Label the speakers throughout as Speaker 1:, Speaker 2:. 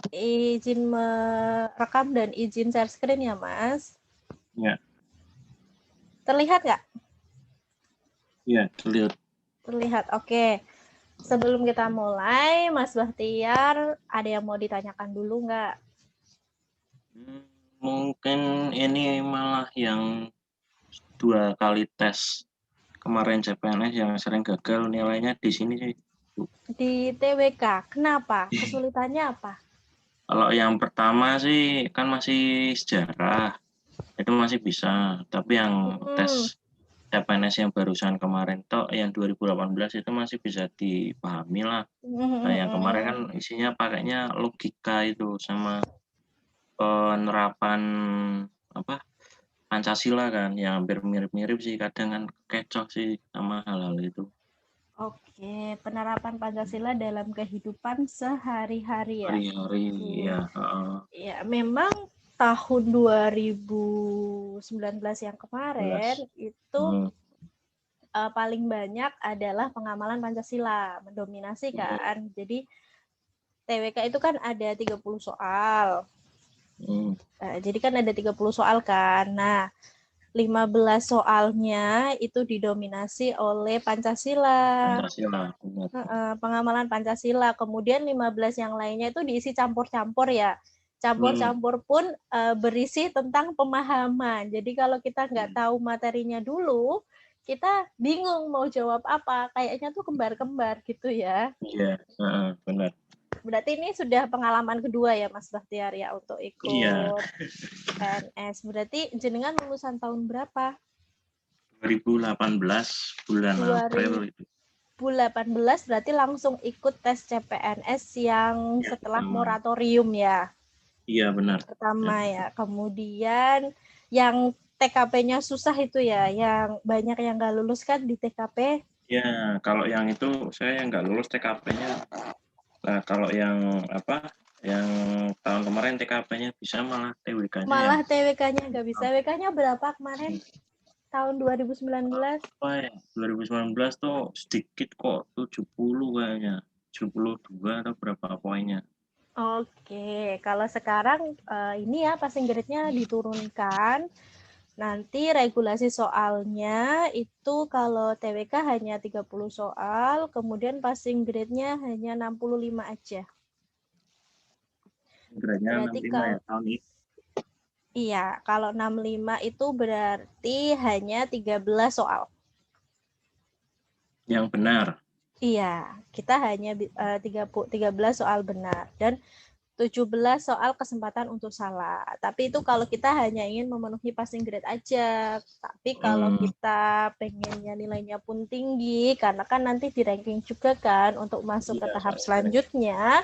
Speaker 1: izin merekam dan izin share screen ya, Mas.
Speaker 2: Ya,
Speaker 1: Terlihat nggak?
Speaker 2: ya, terlihat.
Speaker 1: Terlihat, oke. Sebelum kita mulai, Mas Bahtiar, ada yang mau ditanyakan dulu nggak?
Speaker 2: Mungkin ini malah yang 2 kali tes kemarin CPNS yang sering gagal nilainya di sini sih, Bu.
Speaker 1: Di TWK, kenapa? Kesulitannya apa?
Speaker 2: Kalau yang pertama sih kan masih sejarah, itu masih bisa. Tapi yang
Speaker 1: Hmm.
Speaker 2: tes CPNS yang barusan kemarin yang 2018 itu masih bisa dipahami lah. Nah, yang kemarin kan isinya pakainya logika itu sama penerapan apa Pancasila kan, yang hampir mirip-mirip sih, kadang kan kecoh sih sama hal-hal itu.
Speaker 1: Oke, penerapan Pancasila dalam kehidupan sehari-hari ya.
Speaker 2: Hari-hari,
Speaker 1: Oke.
Speaker 2: ya, heeh.
Speaker 1: Ya, memang tahun 2019 yang kemarin
Speaker 2: 11.
Speaker 1: itu
Speaker 2: Mhm,
Speaker 1: paling banyak adalah pengamalan Pancasila, mendominasi
Speaker 2: mhm,
Speaker 1: kan. Jadi TWK itu kan ada 30 soal.
Speaker 2: mhm.
Speaker 1: Jadi kan ada 30 soal kan. Nah, 15 soalnya itu didominasi oleh Pancasila.
Speaker 2: Pancasila, benar.
Speaker 1: Pengamalan Pancasila. Kemudian 15 yang lainnya itu diisi campur-campur ya.
Speaker 2: Mhm,
Speaker 1: Campur-campur pun berisi tentang pemahaman. Jadi kalau kita nggak
Speaker 2: mhm.
Speaker 1: tahu materinya dulu, kita bingung mau jawab apa. Kayaknya tuh kembar-kembar gitu ya.
Speaker 2: Iya, heeh, benar.
Speaker 1: Berarti ini sudah pengalaman kedua ya Mas Bahtiar ya untuk
Speaker 2: Iya,
Speaker 1: ikut PNS. Berarti jenengan lulusan tahun berapa?
Speaker 2: 2018 bulan April itu.
Speaker 1: 2018 berarti langsung ikut tes CPNS yang
Speaker 2: Yang
Speaker 1: setelah
Speaker 2: pertama.
Speaker 1: moratorium ya.
Speaker 2: Iya, benar.
Speaker 1: Pertama
Speaker 2: Yang
Speaker 1: ya.
Speaker 2: pertama.
Speaker 1: Kemudian yang TKP-nya susah itu ya, yang banyak yang nggak lulus kan di TKP.
Speaker 2: Ya, kalau yang itu saya nggak lulus TKP-nya. Nah, kalau yang apa, yang tahun kemarin TKP-nya bisa, malah TWK-nya yang
Speaker 1: Malah TWK-nya nggak bisa. TWK-nya berapa kemarin?
Speaker 2: hmm,
Speaker 1: Tahun 2019?
Speaker 2: apa ya, 2019 tuh sedikit kok, 70 kayaknya. 72 atau berapa poinnya.
Speaker 1: Oke, kalau sekarang ini ya passing grade-nya diturunkan. Nanti regulasi soalnya itu kalau TWK hanya 30 soal, kemudian passing grade-nya hanya 65 aja.
Speaker 2: Gradnya
Speaker 1: Berarti
Speaker 2: 65 ya
Speaker 1: kalau
Speaker 2: tahun ini.
Speaker 1: iya, kalau 65 itu berarti hanya 13 soal.
Speaker 2: Yang benar.
Speaker 1: Iya, kita hanya 13 soal benar dan 17 soal kesempatan untuk salah. Tapi itu kalau kita hanya ingin memenuhi passing grade aja. Tapi kalau
Speaker 2: Hmm,
Speaker 1: kita pengennya nilainya pun tinggi, karena kan nanti di ranking juga kan untuk masuk ke
Speaker 2: iya,
Speaker 1: tahap
Speaker 2: soalnya keren.
Speaker 1: selanjutnya,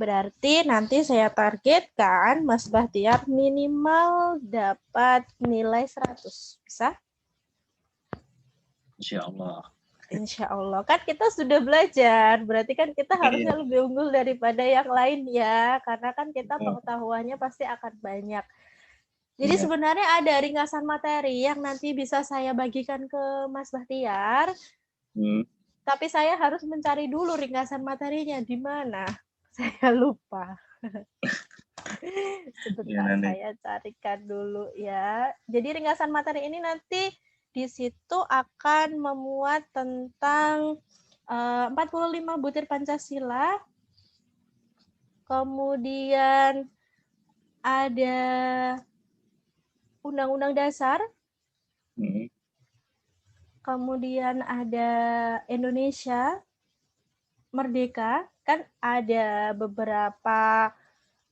Speaker 1: berarti nanti saya targetkan Mas Bahtiar minimal dapat nilai 100. Bisa?
Speaker 2: Insya Allah.
Speaker 1: Insya Allah. Kan kita sudah belajar, berarti kan kita
Speaker 2: Iya.
Speaker 1: harusnya lebih unggul daripada yang lain ya, karena kan kita
Speaker 2: Oh,
Speaker 1: pengetahuannya pasti akan banyak. Jadi
Speaker 2: iya.
Speaker 1: sebenarnya ada ringkasan materi yang nanti bisa saya bagikan ke Mas Bahtiar,
Speaker 2: Hmm,
Speaker 1: tapi saya harus mencari dulu ringkasan materinya di mana. Saya lupa.
Speaker 2: iya
Speaker 1: Sebentar
Speaker 2: nanti.
Speaker 1: saya carikan dulu ya. Jadi ringkasan materi ini nanti di situ akan memuat tentang 45 butir Pancasila, kemudian ada Undang-Undang Dasar,
Speaker 2: Hmm,
Speaker 1: kemudian ada Indonesia Merdeka, kan ada beberapa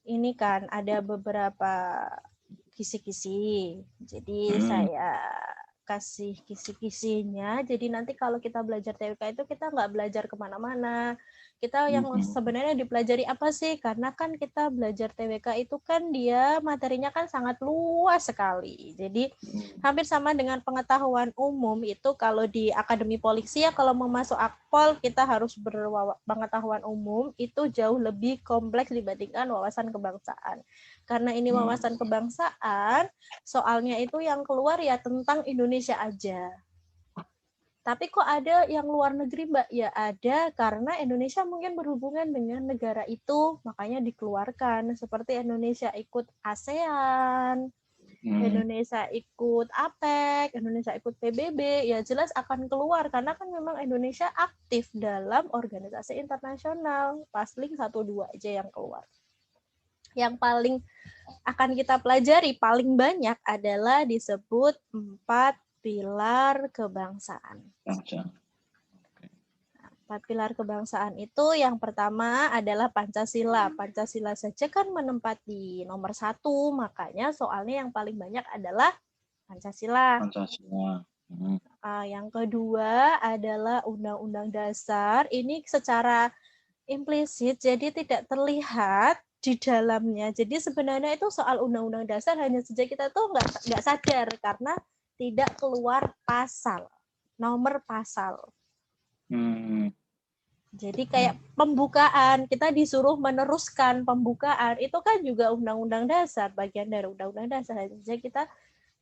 Speaker 1: ini kan, ada beberapa kisi-kisi. Jadi
Speaker 2: hmm,
Speaker 1: saya kasih kisi-kisinya. Jadi nanti kalau kita belajar TWK itu kita nggak belajar kemana-mana. Kita yang
Speaker 2: hmm,
Speaker 1: sebenarnya dipelajari apa sih? Karena kan kita belajar TWK itu kan dia materinya kan sangat luas sekali. Jadi
Speaker 2: hmm.
Speaker 1: hampir sama dengan pengetahuan umum itu kalau di Akademi Polisi ya kalau mau masuk Akpol kita harus berpengetahuan umum itu jauh lebih kompleks dibandingkan wawasan kebangsaan. Karena ini
Speaker 2: Hmm.
Speaker 1: wawasan kebangsaan, soalnya itu yang keluar ya tentang Indonesia aja. Tapi kok ada yang luar negeri, Mbak? Ya ada, karena Indonesia mungkin berhubungan dengan negara itu, makanya dikeluarkan. Seperti Indonesia ikut ASEAN, Indonesia ikut APEC, Indonesia ikut PBB, ya jelas akan keluar karena kan memang Indonesia aktif dalam organisasi internasional. Pasling 1-2 aja yang keluar. Yang paling akan kita pelajari paling banyak adalah disebut 4 pilar kebangsaan. 4 pilar kebangsaan itu yang pertama adalah Pancasila. Pancasila saja kan menempati nomor 1, makanya soalnya yang paling banyak adalah Pancasila. Yang kedua adalah Undang-Undang Dasar. Ini secara implisit, jadi tidak terlihat di dalamnya. Jadi sebenarnya itu soal Undang-Undang Dasar hanya saja kita tuh nggak sadar karena tidak keluar pasal, nomor pasal. Jadi kayak pembukaan, kita disuruh meneruskan pembukaan, itu kan juga Undang-Undang Dasar, bagian dari Undang-Undang Dasar. Jadi kita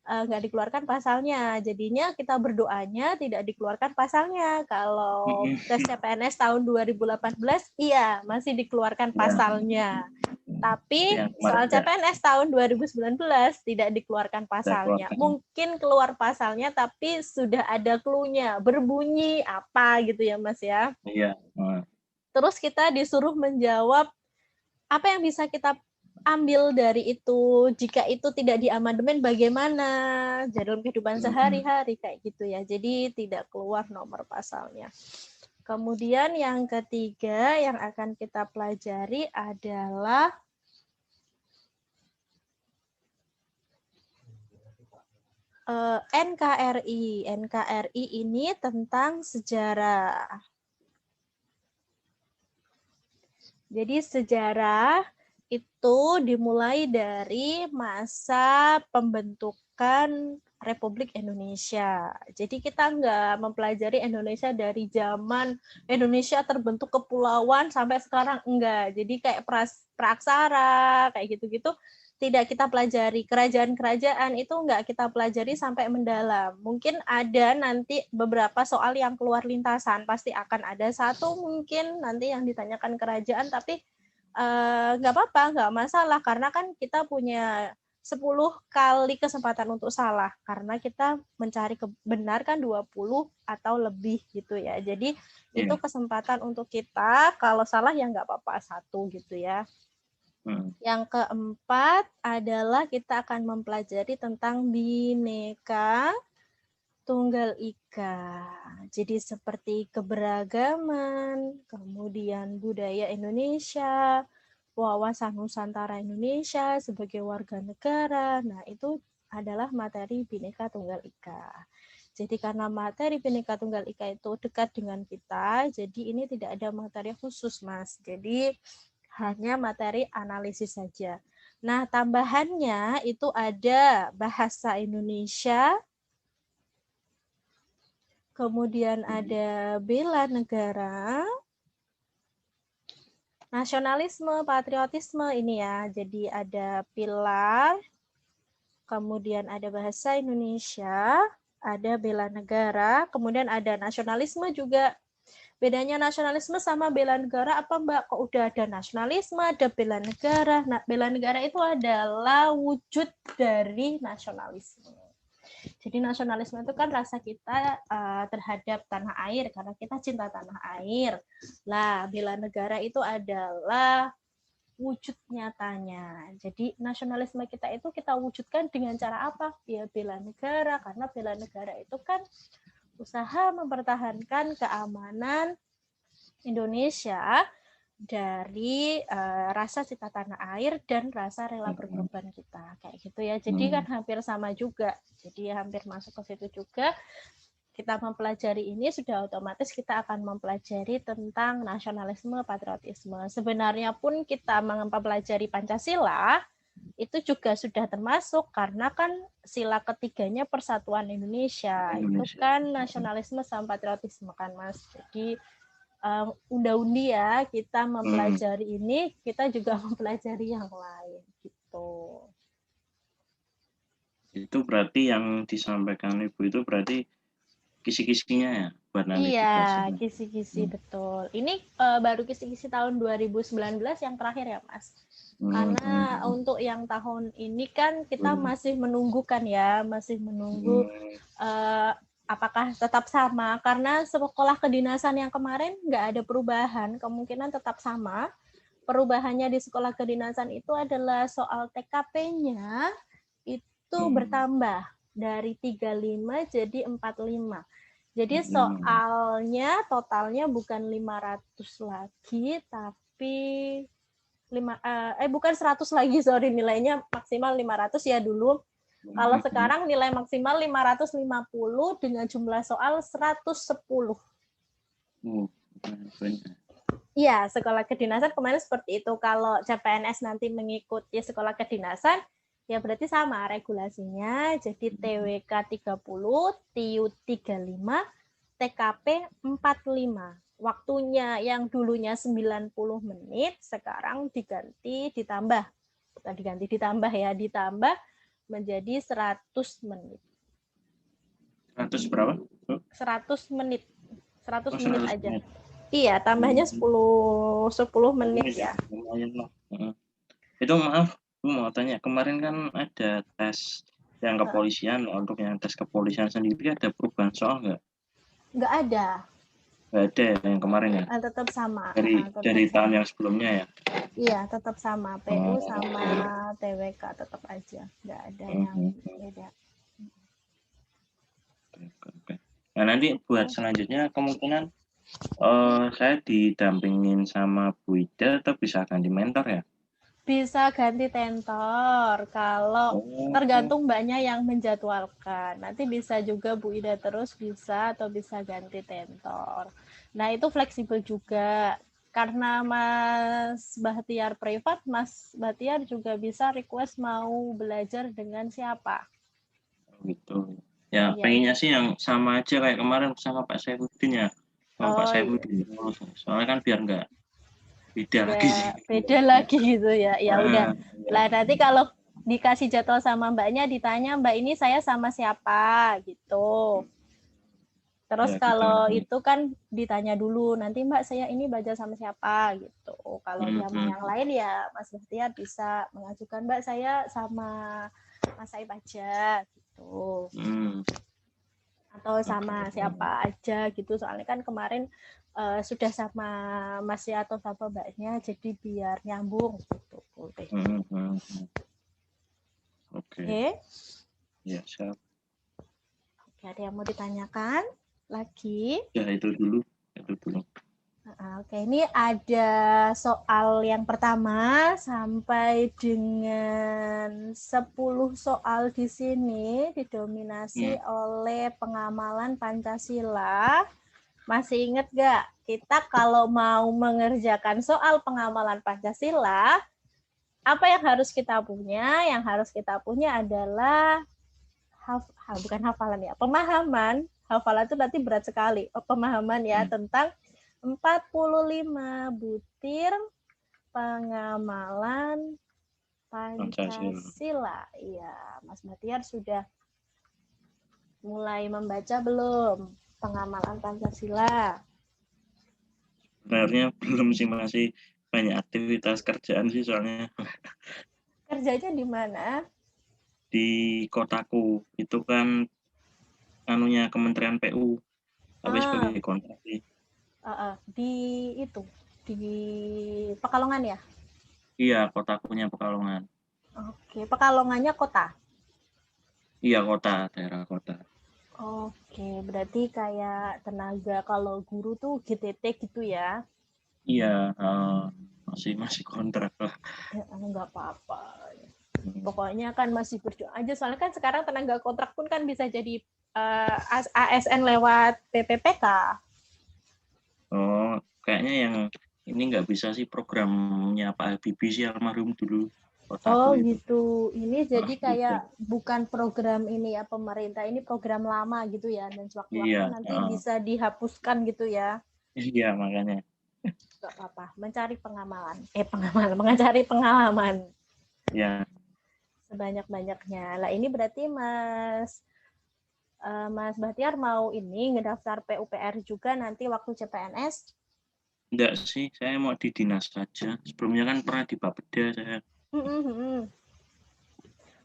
Speaker 1: nggak dikeluarkan pasalnya, jadinya kita berdoanya tidak dikeluarkan pasalnya. Kalau tes CPNS tahun 2018, iya masih dikeluarkan pasalnya. Tapi soal CPNS tahun 2019 tidak dikeluarkan pasalnya. Mungkin keluar pasalnya tapi sudah ada clue-nya, berbunyi apa gitu ya Mas ya.
Speaker 2: Iya.
Speaker 1: Terus kita disuruh menjawab apa yang bisa kita ambil dari itu, jika itu tidak diamandemen bagaimana dalam kehidupan sehari-hari kayak gitu ya. Jadi tidak keluar nomor pasalnya. Kemudian yang ketiga yang akan kita pelajari adalah NKRI. NKRI ini tentang sejarah. Jadi sejarah itu dimulai dari masa pembentukan Republik Indonesia. Jadi kita nggak mempelajari Indonesia dari zaman Indonesia terbentuk kepulauan sampai sekarang, enggak. Jadi kayak praksara, kayak gitu-gitu, tidak kita pelajari. Kerajaan-kerajaan itu nggak kita pelajari sampai mendalam. Mungkin ada nanti beberapa soal yang keluar lintasan, pasti akan ada satu mungkin nanti yang ditanyakan kerajaan, tapi nggak apa-apa, nggak masalah, karena kan kita punya 10 kali kesempatan untuk salah, karena kita mencari benar kan 20 atau lebih gitu ya. Jadi itu kesempatan untuk kita, kalau salah ya nggak apa-apa, 1 gitu ya. Yang keempat adalah kita akan mempelajari tentang Bhinneka Tunggal Ika. Jadi seperti keberagaman, kemudian budaya Indonesia, wawasan Nusantara Indonesia sebagai warga negara. Nah, itu adalah materi Bhinneka Tunggal Ika. Jadi karena materi Bhinneka Tunggal Ika itu dekat dengan kita, jadi ini tidak ada materi khusus, Mas. Jadi hanya materi analisis saja. Nah, tambahannya itu ada bahasa Indonesia, kemudian ada bela negara, nasionalisme, patriotisme ini ya. Jadi ada pilar, kemudian ada bahasa Indonesia, ada bela negara, kemudian ada nasionalisme juga. Bedanya nasionalisme sama bela negara apa Mbak? Kok udah ada nasionalisme, ada bela negara. Nah, bela negara itu adalah wujud dari nasionalisme. Jadi nasionalisme itu kan rasa kita terhadap tanah air, karena kita cinta tanah air. Lah, bela negara itu adalah wujud nyatanya. Jadi nasionalisme kita itu kita wujudkan dengan cara apa? Ya bela negara, karena bela negara itu kan usaha mempertahankan keamanan Indonesia dari rasa cinta tanah air dan rasa rela berkorban kita, kayak gitu ya. Jadi kan hampir sama juga, jadi hampir masuk ke situ juga. Kita mempelajari ini sudah otomatis kita akan mempelajari tentang nasionalisme, patriotisme. Sebenarnya pun kita mempelajari Pancasila itu juga sudah termasuk, karena kan sila ketiganya Persatuan Indonesia. Itu kan nasionalisme sama patriotisme kan Mas. Jadi unda-undi ya, kita mempelajari ini, kita juga mempelajari yang lain gitu.
Speaker 2: Itu berarti yang disampaikan Ibu itu berarti kisi-kisinya ya buat nanti
Speaker 1: Iya,
Speaker 2: dikasih.
Speaker 1: kisi-kisi betul. Ini baru kisi-kisi tahun 2019 yang terakhir ya, Mas. Karena untuk yang tahun ini kan kita masih menunggu kan ya, masih menunggu apakah tetap sama. Karena sekolah kedinasan yang kemarin nggak ada perubahan, kemungkinan tetap sama. Perubahannya di sekolah kedinasan itu adalah soal TKP-nya itu bertambah dari 35 jadi 45. Jadi soalnya totalnya bukan 500 lagi, tapi bukan 100 lagi, sorry, nilainya maksimal 500 ya dulu. Kalau sekarang nilai maksimal 550 dengan jumlah soal 110. Iya, sekolah kedinasan kemarin seperti itu. Kalau CPNS nanti mengikuti sekolah kedinasan, ya berarti sama regulasinya. Jadi TWK 30, TIU 35, TKP 45. Waktunya yang dulunya 90 menit, sekarang ditambah menjadi 100 menit.
Speaker 2: 100 berapa?
Speaker 1: 100 menit. 100 menit aja. Menit. Iya, tambahnya 10 menit ya.
Speaker 2: Lumayan lah. Itu maaf, Bu mau tanya, kemarin kan ada tes yang kepolisian, untuk yang tes kepolisian sendiri ada perubahan soal nggak?
Speaker 1: Nggak ada.
Speaker 2: Nggak ada yang kemarin ya?
Speaker 1: Tetap sama.
Speaker 2: Dari tahun yang sebelumnya ya?
Speaker 1: Iya, tetap sama. PU sama TWK tetap aja. Nggak ada yang beda.
Speaker 2: Oke. Nah, nanti buat selanjutnya kemungkinan saya didampingin sama Bu Ida atau bisa ganti mentor ya?
Speaker 1: Bisa ganti tentor kalau tergantung mbaknya yang menjadwalkan. Nanti bisa juga Bu Ida terus bisa atau bisa ganti tentor. Nah, itu fleksibel juga. Karena Mas Bahtiar privat, Mas Bahtiar juga bisa request mau belajar dengan siapa.
Speaker 2: Gitu. Ya, pengennya sih yang sama aja kayak kemarin sama Pak Saifuddin ya. Pak Saifuddin. Soalnya kan biar nggak beda lagi sih.
Speaker 1: Beda lagi gitu ya. Ya udah. Lah nanti kalau dikasih jadwal sama mbaknya, ditanya, Mbak ini saya sama siapa gitu. Terus ya, kalau gitu. Itu kan ditanya dulu, nanti Mbak saya ini belajar sama siapa gitu. Kalau sama yang lain ya Mas Bahtiar bisa mengajukan, Mbak saya sama Mas Saib aja gitu. Atau sama siapa aja gitu. Soalnya kan kemarin sudah sama Mas atau sama Mbaknya, jadi biar nyambung gitu. Oke.
Speaker 2: Ya, siap.
Speaker 1: Oke, ada yang mau ditanyakan lagi?
Speaker 2: Ya, itu dulu.
Speaker 1: Oke, ini ada soal yang pertama sampai dengan 10 soal di sini didominasi oleh pengamalan Pancasila. Masih ingat nggak? Kita kalau mau mengerjakan soal pengamalan Pancasila, apa yang harus kita punya? Yang harus kita punya adalah bukan hafalan ya, pemahaman. Hafalan itu nanti berat sekali. Pemahaman ya tentang 45 butir pengamalan Pancasila. Iya, Mas Bahtiar sudah mulai membaca belum pengamalan Pancasila?
Speaker 2: Sebenarnya belum sih, masih banyak aktivitas kerjaan sih soalnya.
Speaker 1: Kerjanya di mana?
Speaker 2: Di kotaku, itu kan anunya Kementerian PU, tapi sebagai kontrak sih.
Speaker 1: Di itu, di Pekalongan ya?
Speaker 2: Iya, kotakunya Pekalongan.
Speaker 1: Oke, Pekalongannya kota?
Speaker 2: Iya, kota, daerah kota.
Speaker 1: Oke, berarti kayak tenaga kalau guru tuh GTT gitu ya?
Speaker 2: Iya, masih kontrak lah.
Speaker 1: Nggak apa-apa. Pokoknya kan masih berjuang aja, soalnya kan sekarang tenaga kontrak pun kan bisa jadi ASN lewat PPPK.
Speaker 2: Oh, kayaknya yang ini nggak bisa sih, programnya Pak Habibie sih almarhum dulu.
Speaker 1: Oh gitu. Ini jadi kayak bukan program ini ya pemerintah, ini program lama gitu ya, dan sewaktu-waktu nanti bisa dihapuskan gitu ya.
Speaker 2: Iya, makanya.
Speaker 1: Gak apa-apa, mencari pengalaman.
Speaker 2: Ya.
Speaker 1: Sebanyak-banyaknya. Lah ini berarti Mas Mas Bahtiar mau ini ngedaftar PUPR juga nanti waktu CPNS?
Speaker 2: Enggak sih, saya mau di dinas saja. Sebelumnya kan pernah di Bapeda saya.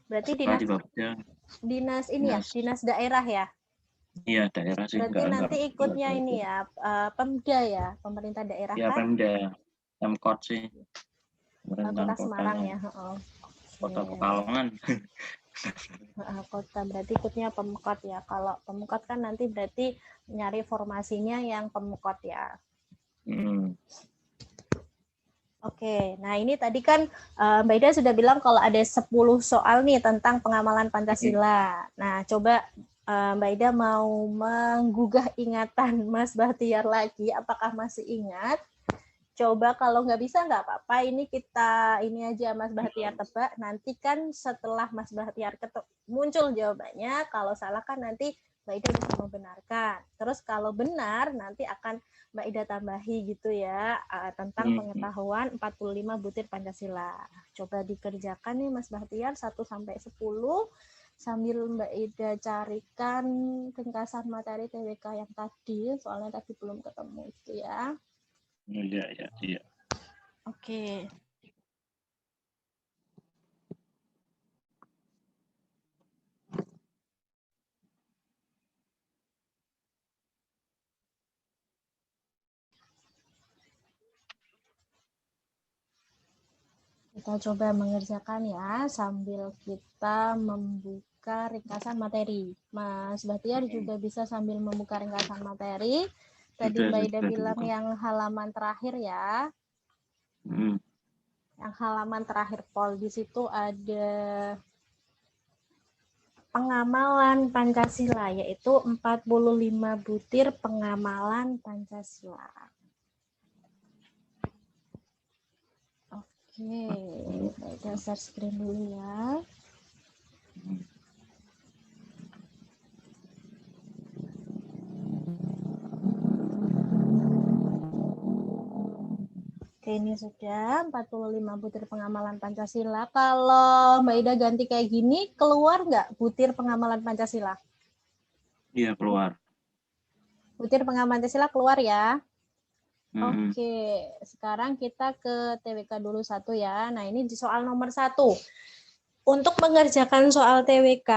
Speaker 1: Berarti
Speaker 2: Setelah di Bapeda,
Speaker 1: dinas ini ya, dinas daerah ya?
Speaker 2: iya daerah sih,
Speaker 1: Berarti nanti ikutnya
Speaker 2: enggak
Speaker 1: ini
Speaker 2: itu.
Speaker 1: ya, Pemda ya, pemerintah daerah
Speaker 2: Ya
Speaker 1: kan?
Speaker 2: Pemda, Pemkot sih, pemerintah
Speaker 1: Kota
Speaker 2: kota,
Speaker 1: Semarang ya.
Speaker 2: kota
Speaker 1: Oke.
Speaker 2: Pekalongan.
Speaker 1: Kota berarti ikutnya Pemkot ya. Kalau Pemkot kan nanti berarti nyari formasinya yang Pemkot ya. Oke, nah ini tadi kan Mbak Ida sudah bilang kalau ada 10 soal nih tentang pengamalan Pancasila. Nah, coba Mbak Ida mau menggugah ingatan Mas Bahtiar lagi, apakah masih ingat? Coba kalau nggak bisa nggak apa-apa, ini kita ini aja Mas Bahtiar tebak. Nanti kan setelah Mas Bahtiar muncul jawabannya, kalau salah kan nanti Mbak Ida bisa membenarkan. Terus kalau benar nanti akan Mbak Ida tambahi gitu ya tentang pengetahuan 45 butir Pancasila. Coba dikerjakan nih Mas Bahtiar 1 sampai 10 sambil Mbak Ida carikan ringkasan materi TWK yang tadi, soalnya tadi belum ketemu gitu ya.
Speaker 2: Iya.
Speaker 1: Oke. Kita coba mengerjakan ya sambil kita membuka ringkasan materi. Mas Bahtiar juga bisa sambil membuka ringkasan materi. Tadi Mbak Ida bilang yang halaman terakhir ya. Yang halaman terakhir Pol, di situ ada pengamalan Pancasila, yaitu 45 butir pengamalan Pancasila. Oke, kita share screen dulu ya. Oke, ini sudah 45 butir pengamalan Pancasila. Kalau Mbak Ida ganti kayak gini, keluar nggak butir pengamalan Pancasila?
Speaker 2: Iya, keluar.
Speaker 1: Butir pengamalan Pancasila keluar ya. Oke, sekarang kita ke TWK dulu satu ya. Nah, ini di soal nomor 1. Untuk mengerjakan soal TWK,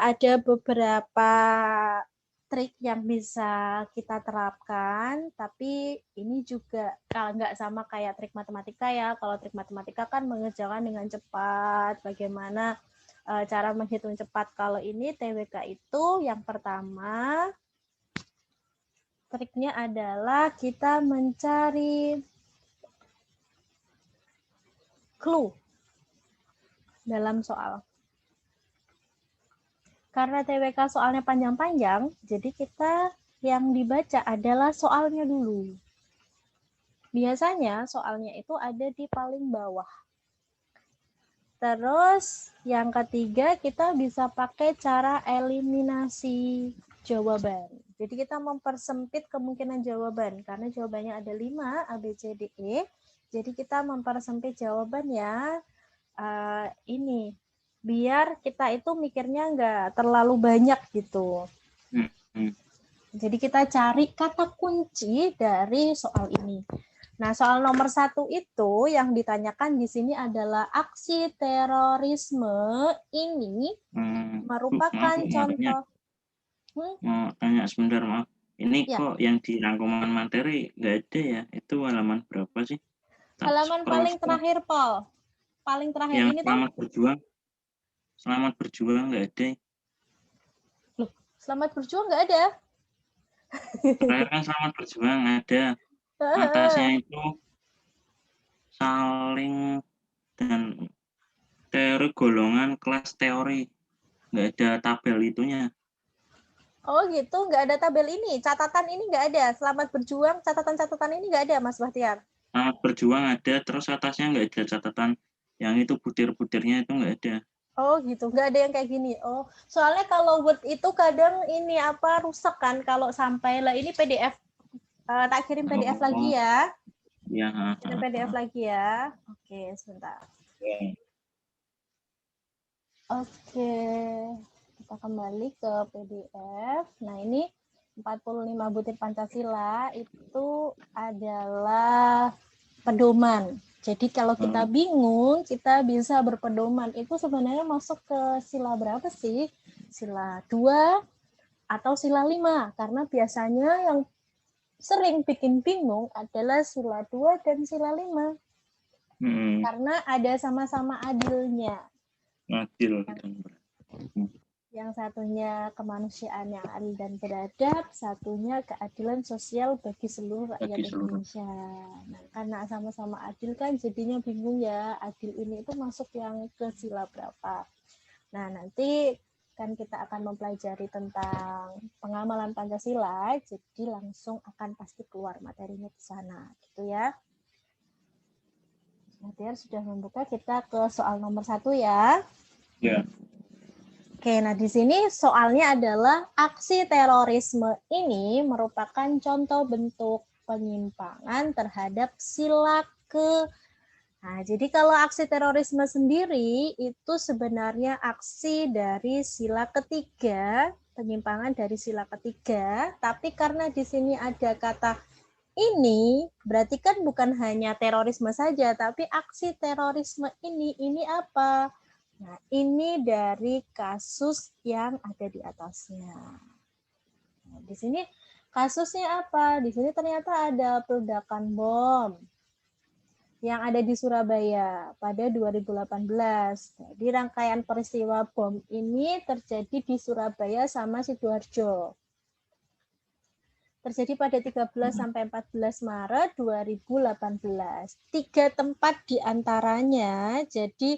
Speaker 1: ada beberapa trik yang bisa kita terapkan, tapi ini juga kalau nggak sama kayak trik matematika ya. Kalau trik matematika kan mengerjakan dengan cepat, bagaimana cara menghitung cepat. Kalau ini TWK itu yang pertama, triknya adalah kita mencari clue dalam soal. Karena TWK soalnya panjang-panjang, jadi kita yang dibaca adalah soalnya dulu. Biasanya soalnya itu ada di paling bawah. Terus yang ketiga kita bisa pakai cara eliminasi jawaban. Jadi kita mempersempit kemungkinan jawaban karena jawabannya ada 5 A, B, C, D, E. Jadi kita mempersempit jawabannya ini biar kita itu mikirnya nggak terlalu banyak gitu. Jadi kita cari kata kunci dari soal ini. Nah, soal nomor 1 itu yang ditanyakan di sini adalah aksi terorisme ini merupakan contoh.
Speaker 2: Mau tanya sebentar, maaf. Ini ya. Kok yang di rangkuman materi nggak ada ya? Itu halaman berapa sih?
Speaker 1: Halaman paling terakhir, Paul. Paling terakhir
Speaker 2: yang
Speaker 1: ini
Speaker 2: selamat berjuang. Selamat berjuang nggak ada.
Speaker 1: Loh, selamat berjuang nggak ada?
Speaker 2: Terakhir kan selamat berjuang ada. Atasnya itu saling dan teori golongan kelas teori. Nggak ada tabel itunya.
Speaker 1: Oh gitu, nggak ada tabel ini. Catatan ini nggak ada. Selamat berjuang, catatan-catatan ini nggak ada, Mas Bahtiar.
Speaker 2: Selamat berjuang ada, terus atasnya nggak ada catatan. Yang itu butir-butirnya itu nggak ada.
Speaker 1: Oh gitu, nggak ada yang kayak gini. Oh, soalnya kalau Word itu kadang ini apa rusak kan kalau sampai lah ini PDF. Tak kirim PDF lagi ya.
Speaker 2: Iya.
Speaker 1: Kirim PDF lagi ya. Oke, sebentar. Oke. Kita kembali ke PDF. Nah, ini 45 butir Pancasila itu adalah pedoman. Jadi kalau kita bingung, kita bisa berpedoman. Itu sebenarnya masuk ke sila berapa sih? Sila 2 atau sila 5. Karena biasanya yang sering bikin bingung adalah sila 2 dan sila 5. Karena ada sama-sama adilnya.
Speaker 2: Adil.
Speaker 1: Yang satunya kemanusiaan yang adil dan beradab, satunya keadilan sosial bagi seluruh rakyat Indonesia. Nah, karena sama-sama adil kan jadinya bingung ya, adil ini itu masuk yang ke sila berapa. Nah, nanti kan kita akan mempelajari tentang pengamalan Pancasila, jadi langsung akan pasti keluar materinya di sana, gitu ya. Nanti sudah membuka, kita ke soal nomor 1 ya.
Speaker 2: Ya.
Speaker 1: Oke, nah di sini soalnya adalah aksi terorisme ini merupakan contoh bentuk penyimpangan terhadap sila ke. Nah, jadi kalau aksi terorisme sendiri itu sebenarnya aksi dari sila ketiga, penyimpangan dari sila ketiga, tapi karena di sini ada kata ini, berarti kan bukan hanya terorisme saja, tapi aksi terorisme ini apa? Nah, ini dari kasus yang ada di atasnya. Nah, di sini kasusnya apa? Di sini ternyata ada peledakan bom yang ada di Surabaya pada 2018. Jadi rangkaian peristiwa bom ini terjadi di Surabaya sama Sidoarjo. Terjadi pada 13 sampai 14 Maret 2018. 3 tempat diantaranya, jadi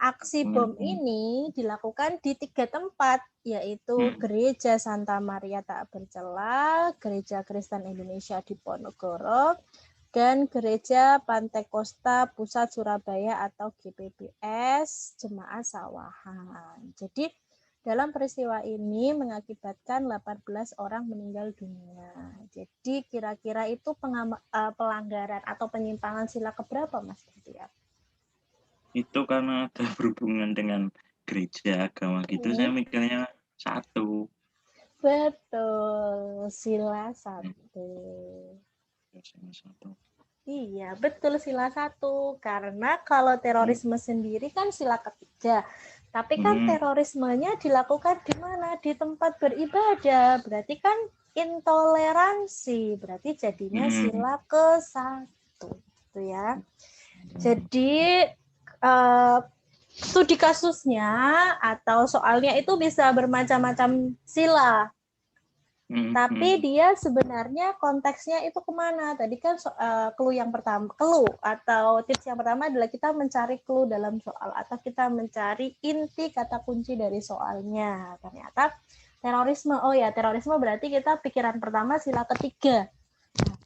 Speaker 1: aksi bom ini dilakukan di 3 tempat, yaitu Gereja Santa Maria Tak Bercela, Gereja Kristen Indonesia di Ponorogo, dan Gereja Pantekosta Pusat Surabaya atau GPPS Jemaat Sawahan. Jadi dalam peristiwa ini mengakibatkan 18 orang meninggal dunia. Jadi kira-kira itu pelanggaran atau penyimpangan sila keberapa, Mas?
Speaker 2: Itu karena ada berhubungan dengan gereja agama gitu, saya mikirnya 1.
Speaker 1: Betul, sila 1. Iya, betul sila 1. Karena kalau terorisme sendiri kan sila ketiga. Tapi kan terorismenya dilakukan di mana? Di tempat beribadah. Berarti kan intoleransi. Berarti jadinya sila ke-1. Gitu ya. Jadi studi kasusnya atau soalnya itu bisa bermacam-macam sila. Tapi dia sebenarnya konteksnya itu kemana? Tadi kan clue yang pertama, clue atau tips yang pertama adalah kita mencari clue dalam soal atau kita mencari inti kata kunci dari soalnya. Ternyata terorisme. Oh ya, terorisme berarti kita pikiran pertama sila ketiga.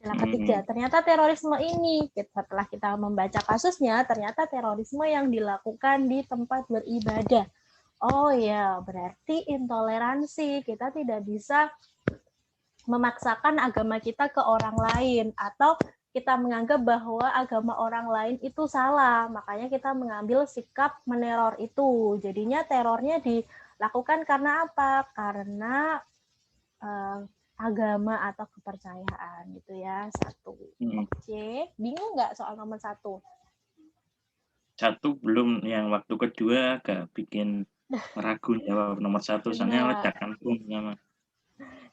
Speaker 1: Sila ketiga. Ternyata terorisme ini setelah kita membaca kasusnya, ternyata terorisme yang dilakukan di tempat beribadah. Oh ya, berarti intoleransi. Kita tidak bisa memaksakan agama kita ke orang lain atau kita menganggap bahwa agama orang lain itu salah, makanya kita mengambil sikap meneror itu. Jadinya terornya dilakukan karena apa? Karena agama atau kepercayaan gitu ya. 1. Oke, bingung nggak soal nomor 1?
Speaker 2: 1 belum, yang waktu kedua agak bikin ragu jawab nomor 1, soalnya ledakan bom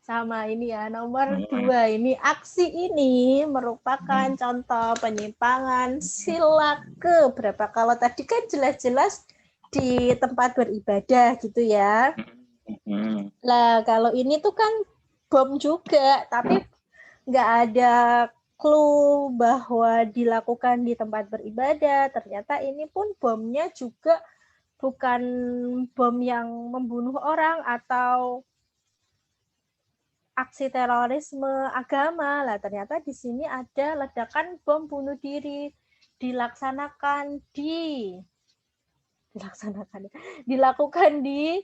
Speaker 1: sama ini ya, nomor 2 ini aksi ini merupakan contoh penyimpangan sila ke berapa? Kalau tadi kan jelas-jelas di tempat beribadah gitu ya. Lah kalau ini tuh kan bom juga, tapi nggak ada clue bahwa dilakukan di tempat beribadah. Ternyata ini pun bomnya juga bukan bom yang membunuh orang atau aksi terorisme agama. Lah ternyata di sini ada ledakan bom bunuh diri dilakukan di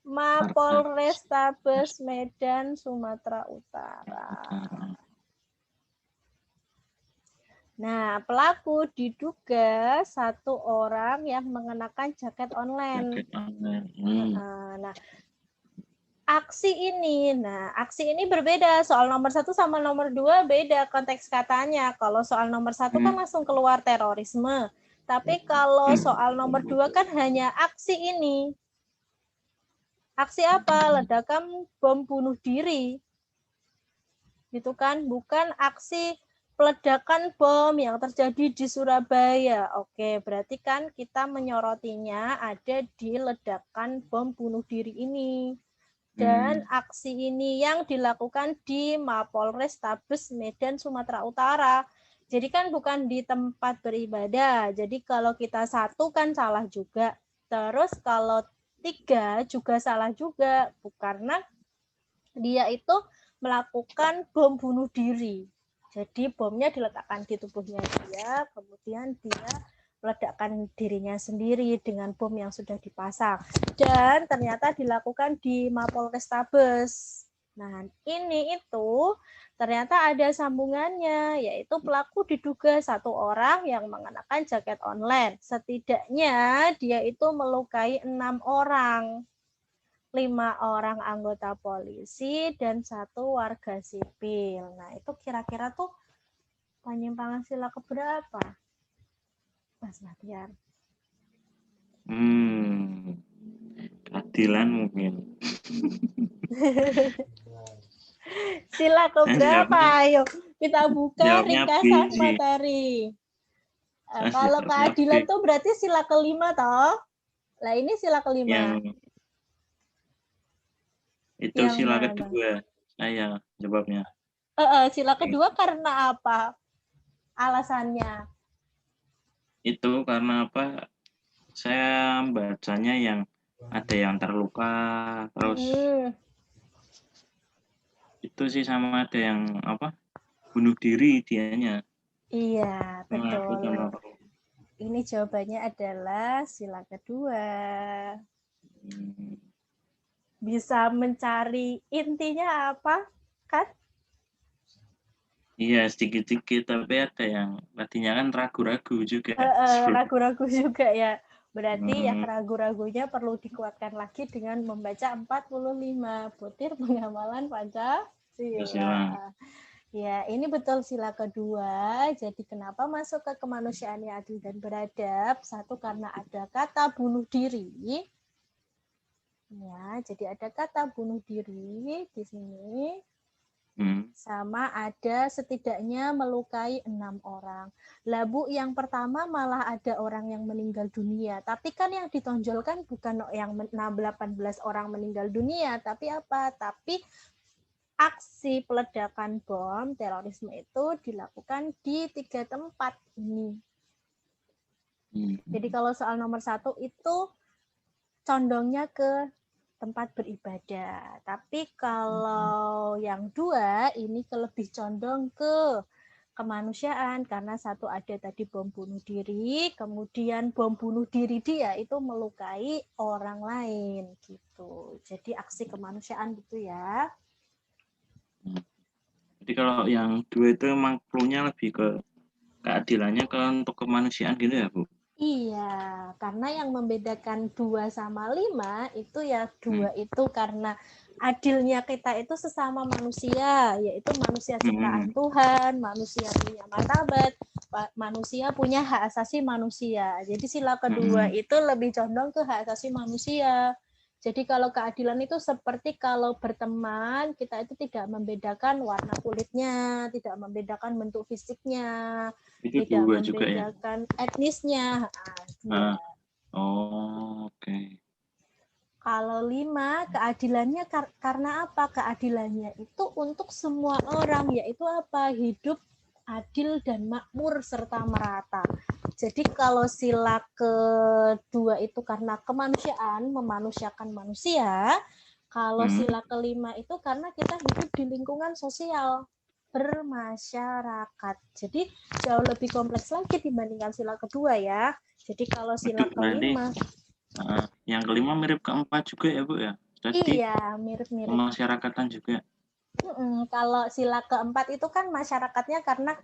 Speaker 1: Mapolrestabes Medan, Sumatera Utara. Nah, pelaku diduga 1 orang yang mengenakan jaket online. Nah, aksi ini. Nah, aksi ini berbeda. Soal nomor 1 sama nomor 2 beda konteks katanya. Kalau soal nomor 1 kan langsung keluar terorisme. Tapi kalau soal nomor 2 kan hanya aksi ini. Aksi apa? Ledakan bom bunuh diri. Gitu kan? Bukan aksi peledakan bom yang terjadi di Surabaya. Oke, berarti kan kita menyorotinya ada di ledakan bom bunuh diri ini. Dan aksi ini yang dilakukan di Mapolres Tabes Medan, Sumatera Utara. Jadi kan bukan di tempat beribadah. Jadi kalau kita 1 kan salah juga. Terus kalau 3 juga salah juga. Karena dia itu melakukan bom bunuh diri. Jadi bomnya diletakkan di tubuhnya dia, kemudian dia meledakkan dirinya sendiri dengan bom yang sudah dipasang. Dan ternyata dilakukan di Mapolres Tabes. Nah, ini itu ternyata ada sambungannya, yaitu pelaku diduga 1 orang yang mengenakan jaket online. Setidaknya dia itu melukai 6 orang. 5 orang anggota polisi dan 1 warga sipil. Nah, itu kira-kira tuh penyimpangan sila keberapa, Mas Bahtiar?
Speaker 2: Keadilan mungkin.
Speaker 1: Sila keberapa? Ayo kita buka ringkasan materi. Kalau keadilan tuh berarti sila kelima toh? Lah ini sila kelima.
Speaker 2: Itu yang sila kedua. Saya jawabnya.
Speaker 1: Sila kedua karena apa? Alasannya?
Speaker 2: Itu karena apa? Saya bacanya yang ada yang terluka, terus itu sih sama ada yang apa? Bunuh diri dianya.
Speaker 1: Iya, betul. Ini jawabannya adalah sila kedua. Bisa mencari intinya apa, kan?
Speaker 2: Iya, sedikit-sedikit, tapi ada yang tadinya kan ragu-ragu juga.
Speaker 1: Ragu-ragu juga ya. Berarti yang ragu-ragunya perlu dikuatkan lagi dengan membaca 45 butir pengamalan Pancasila. Ya, ini betul sila kedua. Jadi kenapa masuk ke kemanusiaan yang adil dan beradab? 1, karena ada kata bunuh diri. Ya, jadi ada kata bunuh diri di sini. Sama ada setidaknya melukai 6 orang. Lah Bu, yang pertama malah ada orang yang meninggal dunia. Tapi kan yang ditonjolkan bukan yang 18 orang meninggal dunia, tapi apa? Tapi aksi peledakan bom terorisme itu dilakukan di 3 tempat ini. Jadi kalau soal nomor 1 itu condongnya ke tempat beribadah. Tapi kalau yang 2 ini lebih condong ke kemanusiaan karena 1 ada tadi bom bunuh diri, kemudian bom bunuh diri dia itu melukai orang lain gitu. Jadi aksi kemanusiaan gitu ya.
Speaker 2: Jadi kalau yang 2 itu emang clue-nya lebih ke keadilannya untuk kemanusiaan gitu ya, Bu?
Speaker 1: Iya, karena yang membedakan 2 sama 5 itu ya 2 itu karena adilnya kita itu sesama manusia, yaitu manusia ciptaan Tuhan, manusia punya martabat, manusia punya hak asasi manusia. Jadi sila kedua itu lebih condong ke hak asasi manusia. Jadi kalau keadilan itu seperti kalau berteman, kita itu tidak membedakan warna kulitnya, tidak membedakan bentuk fisiknya,
Speaker 2: itu
Speaker 1: tidak
Speaker 2: juga
Speaker 1: membedakan
Speaker 2: ya?
Speaker 1: etnisnya.
Speaker 2: Oke.
Speaker 1: Kalau 5, keadilannya karena apa? Keadilannya itu untuk semua orang, yaitu apa? Hidup adil dan makmur serta merata. Jadi kalau sila kedua itu karena kemanusiaan, memanusiakan manusia. Kalau sila kelima itu karena kita hidup di lingkungan sosial bermasyarakat. Jadi jauh lebih kompleks lagi dibandingkan sila kedua ya. Jadi kalau sila kelima,
Speaker 2: yang kelima mirip keempat juga ya, Bu ya?
Speaker 1: Tadi iya, mirip-mirip.
Speaker 2: Pemasyarakatan juga.
Speaker 1: Kalau sila keempat itu kan masyarakatnya karena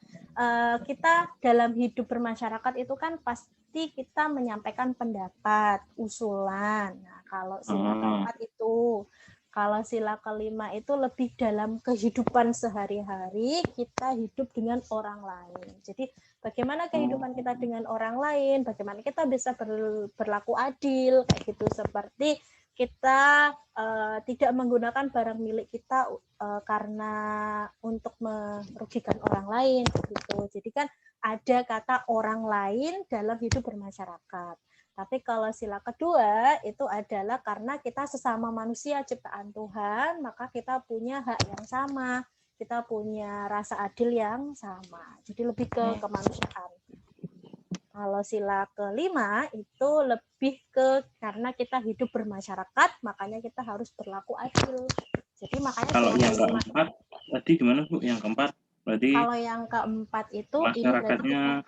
Speaker 1: kita dalam hidup bermasyarakat itu kan pasti kita menyampaikan pendapat, usulan. Nah, kalau sila keempat itu Kalau sila kelima itu lebih dalam kehidupan sehari-hari, kita hidup dengan orang lain. Jadi bagaimana kehidupan kita dengan orang lain, bagaimana kita bisa berlaku adil, kayak gitu. Seperti kita tidak menggunakan barang milik kita karena untuk merugikan orang lain, gitu. Jadi kan ada kata orang lain dalam hidup bermasyarakat. Tapi kalau sila kedua itu adalah karena kita sesama manusia ciptaan Tuhan, maka kita punya hak yang sama, kita punya rasa adil yang sama. Jadi lebih ke kemanusiaan. Kalau sila kelima itu lebih ke karena kita hidup bermasyarakat, makanya kita harus berlaku adil. Jadi makanya
Speaker 2: kalau yang keempat tadi gimana Bu? Yang keempat berarti
Speaker 1: kalau yang keempat itu
Speaker 2: masyarakatnya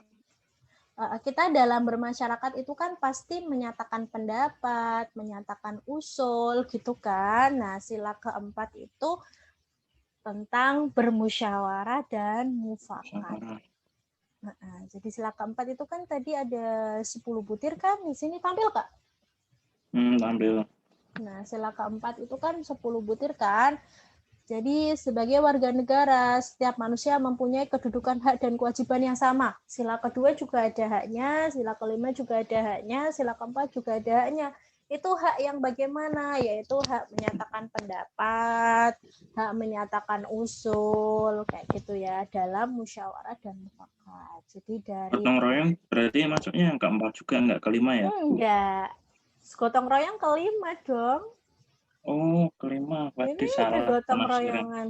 Speaker 1: kita dalam bermasyarakat itu kan pasti menyatakan pendapat, menyatakan usul gitu kan. Nah, sila keempat itu tentang bermusyawarah dan mufakat. Jadi sila keempat itu kan tadi ada 10 butir kan, di sini tampil Kak?
Speaker 2: Tampil.
Speaker 1: Nah, sila keempat itu kan 10 butir kan. Jadi sebagai warga negara, setiap manusia mempunyai kedudukan hak dan kewajiban yang sama. Sila kedua juga ada haknya, sila kelima juga ada haknya, sila keempat juga ada haknya. Itu hak yang bagaimana? Yaitu hak menyatakan pendapat, hak menyatakan usul, kayak gitu ya, dalam musyawarah dan mufakat. Jadi dari
Speaker 2: gotong royong berarti masuknya yang keempat juga, enggak kelima ya?
Speaker 1: Enggak. Gotong royong kelima dong.
Speaker 2: Oh, kelima. Berarti
Speaker 1: Ini
Speaker 2: salah
Speaker 1: kegotong
Speaker 2: penafsiran.
Speaker 1: royongan.